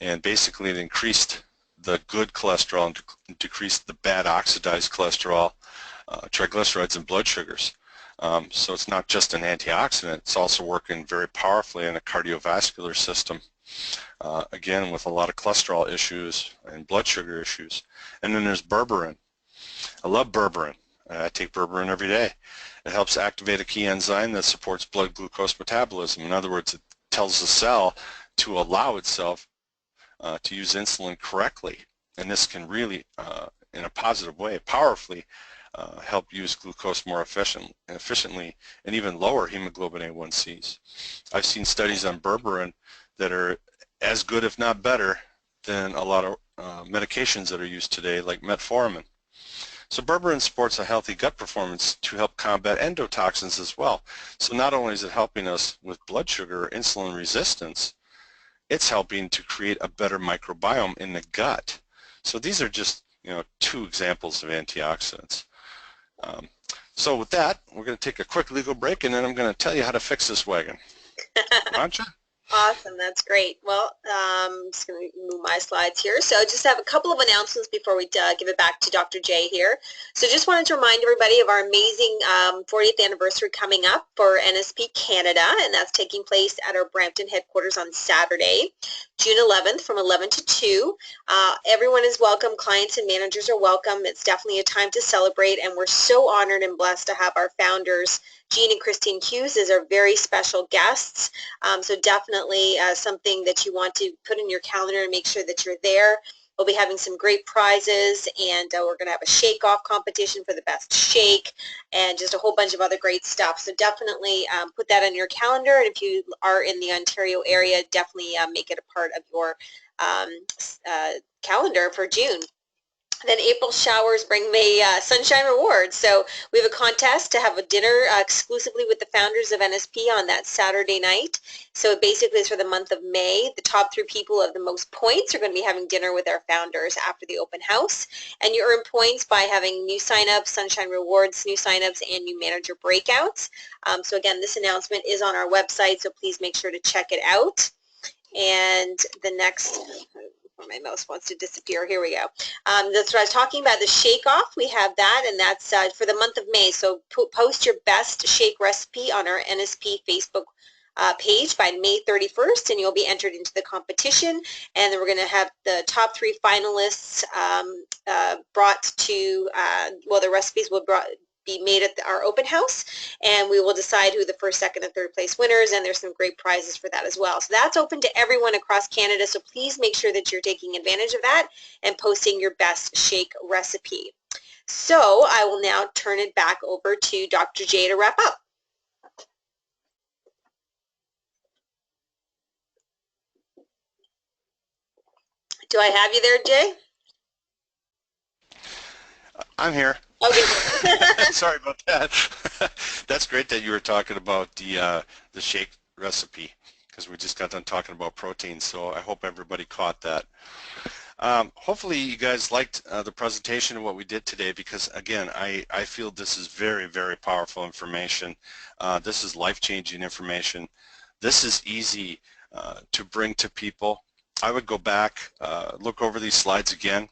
and basically it increased the good cholesterol and decreased the bad oxidized cholesterol, triglycerides, and blood sugars. So it's not just an antioxidant, it's also working very powerfully in a cardiovascular system, again with a lot of cholesterol issues and blood sugar issues. And then there's berberine. I love berberine. I take berberine every day. It helps activate a key enzyme that supports blood glucose metabolism. In other words, it tells the cell to allow itself to use insulin correctly. And this can really, in a positive way, powerfully help use glucose more efficiently and even lower hemoglobin A1Cs. I've seen studies on berberine that are as good, if not better, than a lot of medications that are used today, like metformin. So berberine supports a healthy gut performance to help combat endotoxins as well. So not only is it helping us with blood sugar or insulin resistance, it's helping to create a better microbiome in the gut. So these are just, two examples of antioxidants. So with that, we're going to take a quick legal break, and then I'm going to tell you how to fix this wagon. Mancha? Awesome, that's great. Well, I'm just going to move my slides here. So just have a couple of announcements before we give it back to Dr. J here. So just wanted to remind everybody of our amazing 40th anniversary coming up for NSP Canada, and that's taking place at our Brampton headquarters on Saturday, June 11th from 11 to 2. Everyone is welcome. Clients and managers are welcome. It's definitely a time to celebrate, and we're so honored and blessed to have our founders, Jean and Christine Hughes, as our very special guests. So definitely something that you want to put in your calendar and make sure that you're there. We'll be having some great prizes, and we're going to have a shake-off competition for the best shake and just a whole bunch of other great stuff. So definitely put that on your calendar, and if you are in the Ontario area, definitely make it a part of your calendar for June. Then April showers bring May sunshine rewards. So we have a contest to have a dinner exclusively with the founders of NSP on that Saturday night. So basically it's for the month of May. The top 3 people of the most points are going to be having dinner with our founders after the open house. And you earn points by having new signups, sunshine rewards, new signups, and new manager breakouts. So again, this announcement is on our website, so please make sure to check it out. And the next, my mouse wants to disappear. Here we go. That's what I was talking about, the shake off. We have that, and that's for the month of May. So post your best shake recipe on our NSP Facebook page by May 31st, and you'll be entered into the competition. And then we're going to have the top 3 finalists brought to, well, the recipes will be made at our open house, and we will decide who the first, second, and third place winners, and there's some great prizes for that as well. So that's open to everyone across Canada, so please make sure that you're taking advantage of that and posting your best shake recipe. So I will now turn it back over to Dr. J to wrap up. Do I have you there, Jay? I'm here. Okay. Sorry about that. That's great that you were talking about the shake recipe, because we just got done talking about protein, so I hope everybody caught that. Hopefully you guys liked the presentation of what we did today, because again, I feel this is very, very powerful information. This is life-changing information. This is easy to bring to people. I would go back, look over these slides again,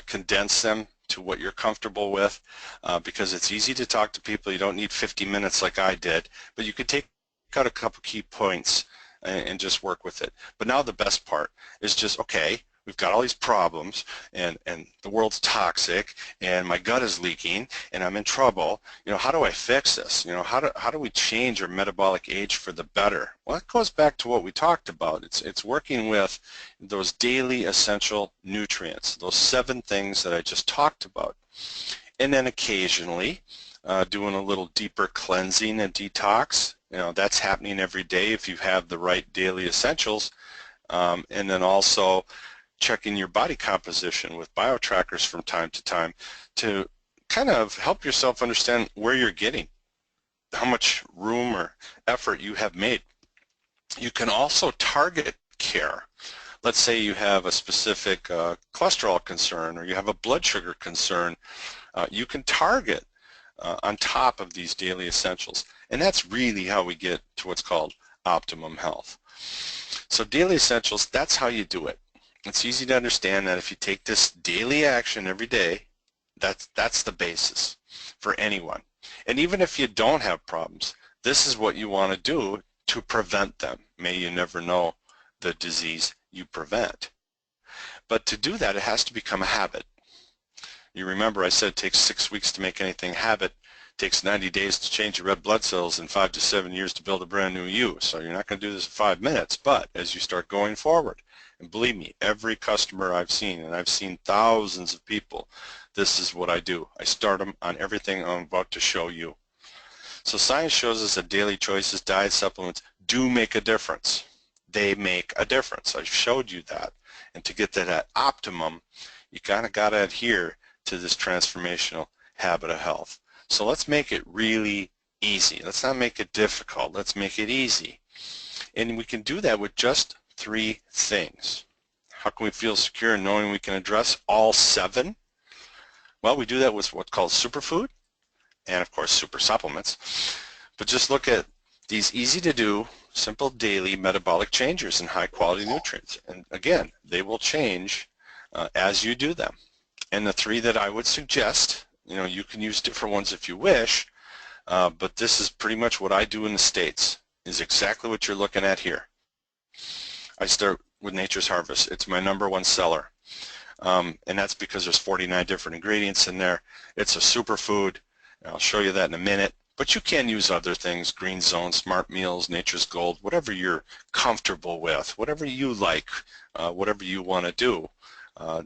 condense them to what you're comfortable with, because it's easy to talk to people. You don't need 50 minutes like I did, but you could take out a couple key points and just work with it. But now the best part is just, okay, we've got all these problems, and the world's toxic, and my gut is leaking, and I'm in trouble. How do I fix this? How do we change our metabolic age for the better? Well, it goes back to what we talked about. It's working with those daily essential nutrients, those 7 things that I just talked about, and then occasionally doing a little deeper cleansing and detox. That's happening every day if you have the right daily essentials, and then also checking your body composition with biotrackers from time to time to kind of help yourself understand where you're getting, how much room or effort you have made. You can also target care. Let's say you have a specific cholesterol concern, or you have a blood sugar concern. You can target on top of these daily essentials. And that's really how we get to what's called optimum health. So daily essentials, that's how you do it. It's easy to understand that if you take this daily action every day, that's the basis for anyone. And even if you don't have problems, this is what you want to do to prevent them. May you never know the disease you prevent. But to do that, it has to become a habit. You remember I said it takes 6 weeks to make anything habit. It takes 90 days to change your red blood cells and 5 to 7 years to build a brand new you. So you're not going to do this in 5 minutes, but as you start going forward, and believe me, every customer I've seen, and I've seen thousands of people, this is what I do. I start them on everything I'm about to show you. So science shows us that daily choices, diet, supplements do make a difference. They make a difference. I showed you that. And to get to that optimum, you kind of got to adhere to this transformational habit of health. So let's make it really easy. Let's not make it difficult. Let's make it easy. And we can do that with just 3 things. How can we feel secure in knowing we can address all 7? Well, we do that with what's called superfood and, of course, super supplements. But just look at these easy to do, simple daily metabolic changers and high quality nutrients. And again, they will change as you do them. And the 3 that I would suggest, you can use different ones if you wish, but this is pretty much what I do in the States, is exactly what you're looking at here. I start with Nature's Harvest. It's my #1 seller. And that's because there's 49 different ingredients in there. It's a superfood. I'll show you that in a minute. But you can use other things, Green Zone, Smart Meals, Nature's Gold, whatever you're comfortable with, whatever you like, whatever you want to do.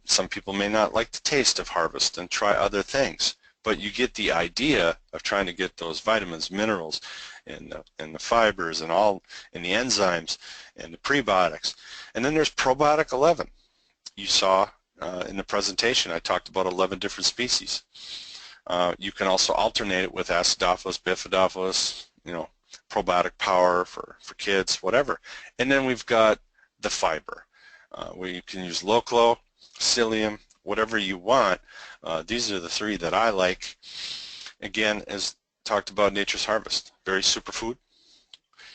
Some people may not like the taste of Harvest and try other things, but you get the idea of trying to get those vitamins, minerals, and the fibers and the enzymes and the prebiotics. And then there's Probiotic 11. You saw in the presentation I talked about 11 different species. You can also alternate it with acidophilus, bifidobacillus, probiotic power for kids, whatever. And then we've got the fiber, where you can use LOCLO, psyllium, whatever you want. These are the 3 that I like. Again, as talked about, Nature's Harvest, very superfood.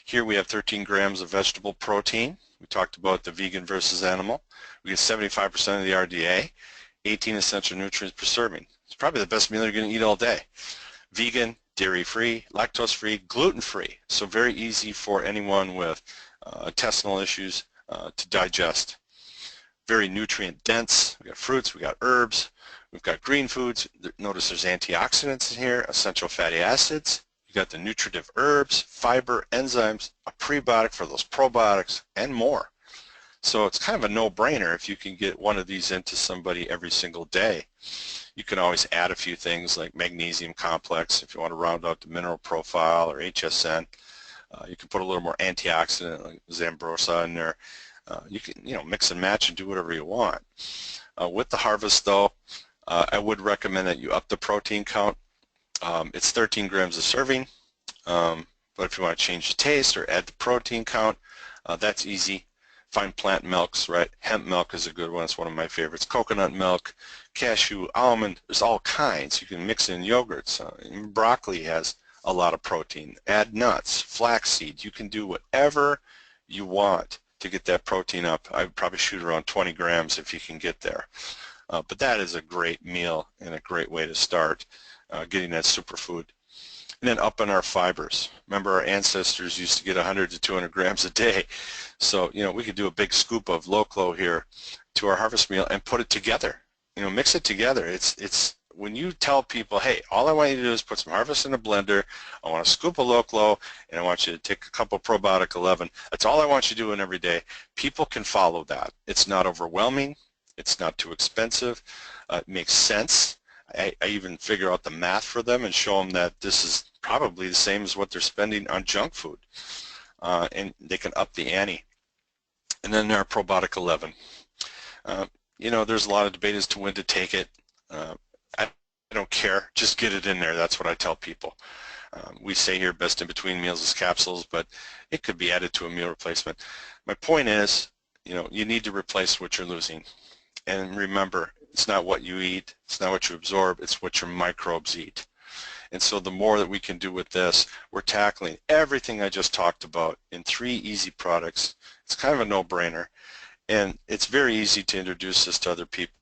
Here we have 13 grams of vegetable protein. We talked about the vegan versus animal. We get 75% of the RDA, 18 essential nutrients per serving. It's probably the best meal you're going to eat all day. Vegan, dairy-free, lactose-free, gluten-free. So very easy for anyone with intestinal issues to digest. Very nutrient dense. We got fruits, we got herbs, we've got green foods. Notice there's antioxidants in here, essential fatty acids. You got the nutritive herbs, fiber, enzymes, a prebiotic for those probiotics, and more. So it's kind of a no-brainer if you can get one of these into somebody every single day. You can always add a few things like magnesium complex if you want to round out the mineral profile, or HSN. You can put a little more antioxidant like Zambrosa in there. You can mix and match and do whatever you want. With the Harvest though, I would recommend that you up the protein count. It's 13 grams a serving, but if you want to change the taste or add the protein count, that's easy. Find plant milks, right? Hemp milk is a good one. It's one of my favorites. Coconut milk, cashew, almond, there's all kinds. You can mix in yogurts. Broccoli has a lot of protein. Add nuts, flaxseed. You can do whatever you want to get that protein up. I would probably shoot around 20 grams if you can get there. But that is a great meal and a great way to start getting that superfood. And then up on our fibers. Remember, our ancestors used to get 100 to 200 grams a day. So, we could do a big scoop of LOCLO here to our Harvest meal and put it together. Mix it together. It's when you tell people, hey, all I want you to do is put some Harvest in a blender, I want a scoop of LOCLO, and I want you to take a couple of Probiotic 11. That's all I want you doing every day. People can follow that. It's not overwhelming. It's not too expensive. It makes sense. I even figure out the math for them and show them that this is probably the same as what they're spending on junk food. And they can up the ante. And then our Probiotic 11. There's a lot of debate as to when to take it. I don't care. Just get it in there. That's what I tell people. We say here best in between meals is capsules, but it could be added to a meal replacement. My point is, you need to replace what you're losing. And remember, it's not what you eat, it's not what you absorb, it's what your microbes eat. And so the more that we can do with this, we're tackling everything I just talked about in 3 easy products. It's kind of a no-brainer. And it's very easy to introduce this to other people.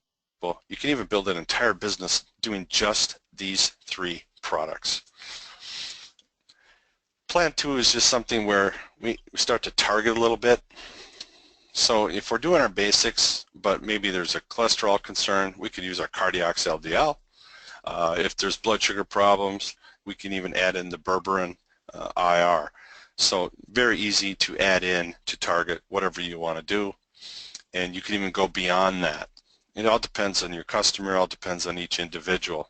You can even build an entire business doing just these 3 products. Plan 2 is just something where we start to target a little bit. So if we're doing our basics, but maybe there's a cholesterol concern, we could use our Cardiox LDL. If there's blood sugar problems, we can even add in the berberine IR. So very easy to add in to target whatever you want to do. And you can even go beyond that. It all depends on your customer, it all depends on each individual.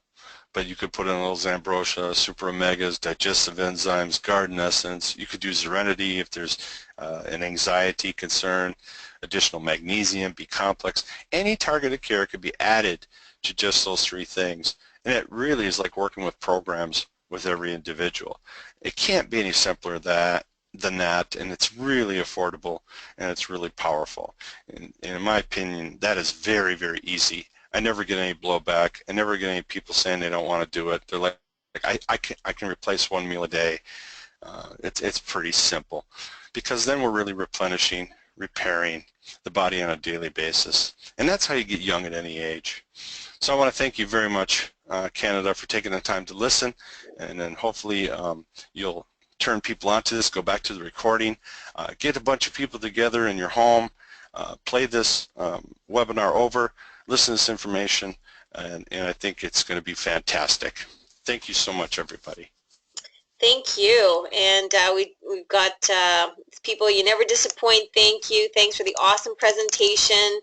But you could put in a little Zambrosia, Super Omegas, digestive enzymes, garden essence. You could do Serenity if there's an anxiety concern, additional magnesium, B-complex. Any targeted care could be added to just those 3 things. And it really is like working with programs with every individual. It can't be any simpler than that, and it's really affordable and it's really powerful. And in my opinion, that is very, very easy. I never get any blowback. I never get any people saying they don't want to do it. They're like I can replace 1 meal a day. It's pretty simple, because then we're really replenishing, repairing the body on a daily basis. And that's how you get young at any age. So I want to thank you very much, Canada, for taking the time to listen, and then hopefully you'll turn people onto this, go back to the recording, get a bunch of people together in your home, play this webinar over, listen to this information, and I think it's going to be fantastic. Thank you so much, everybody. Thank you. And we've got people, you never disappoint. Thank you. Thanks for the awesome presentation.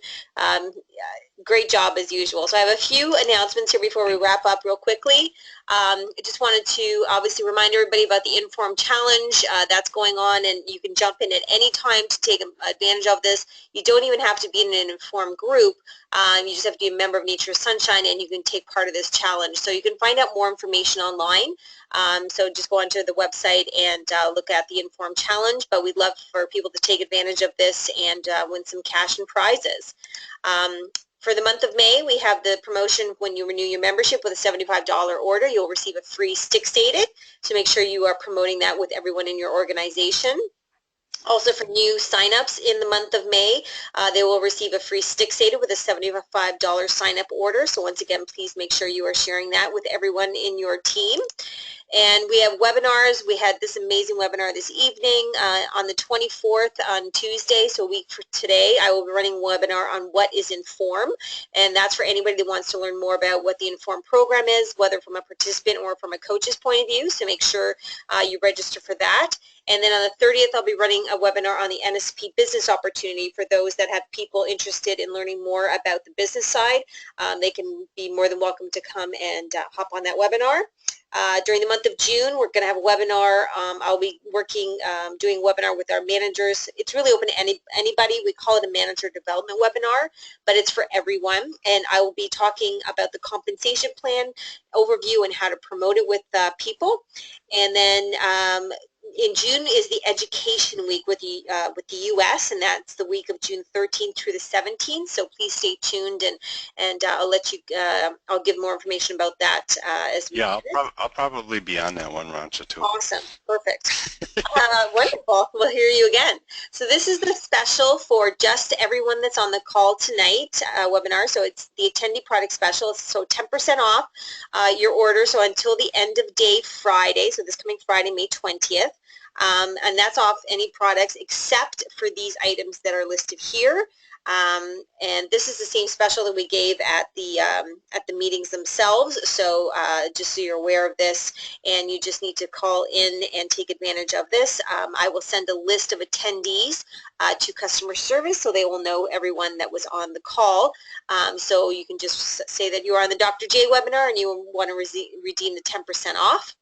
Great job as usual. So I have a few announcements here before we wrap up real quickly. I just wanted to obviously remind everybody about the Inform Challenge that's going on, and you can jump in at any time to take advantage of this. You don't even have to be in an Inform group. You just have to be a member of Nature Sunshine, and you can take part of this challenge. So you can find out more information online. So just go onto the website and look at the Inform Challenge, but we'd love for people to take advantage of this and win some cash and prizes. For the month of May, we have the promotion when you renew your membership with a $75 order, you'll receive a free stick stated. So make sure you are promoting that with everyone in your organization. Also, for new signups in the month of May, they will receive a free stick stated with a $75 sign-up order. So once again, please make sure you are sharing that with everyone in your team. And we have webinars. We had this amazing webinar this evening on the 24th on Tuesday, so a week from today. I will be running a webinar on what is Inform, and that's for anybody that wants to learn more about what the Inform program is, whether from a participant or from a coach's point of view, so make sure you register for that. And then on the 30th, I'll be running a webinar on the NSP business opportunity for those that have people interested in learning more about the business side. They can be more than welcome to come and hop on that webinar. During the month of June, we're going to have a webinar. I'll be working, doing a webinar with our managers. It's really open to anybody. We call it a manager development webinar, but it's for everyone. And I will be talking about the compensation plan overview and how to promote it with people. And then in June is the Education Week with the U.S., and that's the week of June 13th through the 17th. So please stay tuned, and I'll let you. I'll give more information about that as we. Yeah, I'll probably be on that one, Rancha, too. Awesome, perfect, wonderful. We'll hear you again. So this is the special for just everyone that's on the call tonight webinar. So it's the attendee product special. So 10% off your order. So until the end of day Friday. So this coming Friday, May 20th. And that's off any products except for these items that are listed here. And this is the same special that we gave at the meetings themselves. So just so you're aware of this, and you just need to call in and take advantage of this. I will send a list of attendees to customer service, so they will know everyone that was on the call. So you can just say that you are on the Dr. J webinar and you want to redeem the 10% off.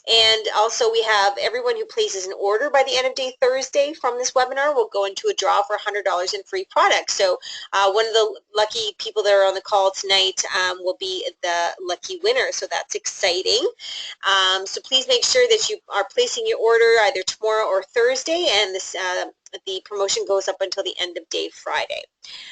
And also we have everyone who places an order by the end of day Thursday from this webinar will go into a draw for $100 in free products. So one of the lucky people that are on the call tonight will be the lucky winner. So that's exciting. So please make sure that you are placing your order either tomorrow or Thursday, and this the promotion goes up until the end of day Friday.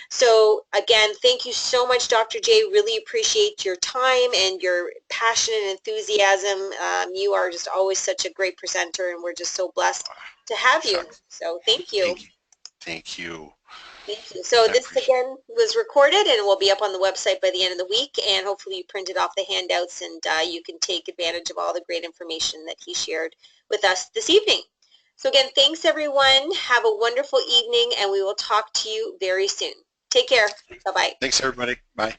So again, thank you so much, Dr. J. Really appreciate your time and your passion and enthusiasm. You are just always such a great presenter, and we're just so blessed to have you. So thank you. Thank you. Thank you. Thank you. So this again was recorded and will be up on the website by the end of the week, and hopefully you printed off the handouts and you can take advantage of all the great information that he shared with us this evening. So again, thanks everyone. Have a wonderful evening, and we will talk to you very soon. Take care. Bye-bye. Thanks, everybody. Bye.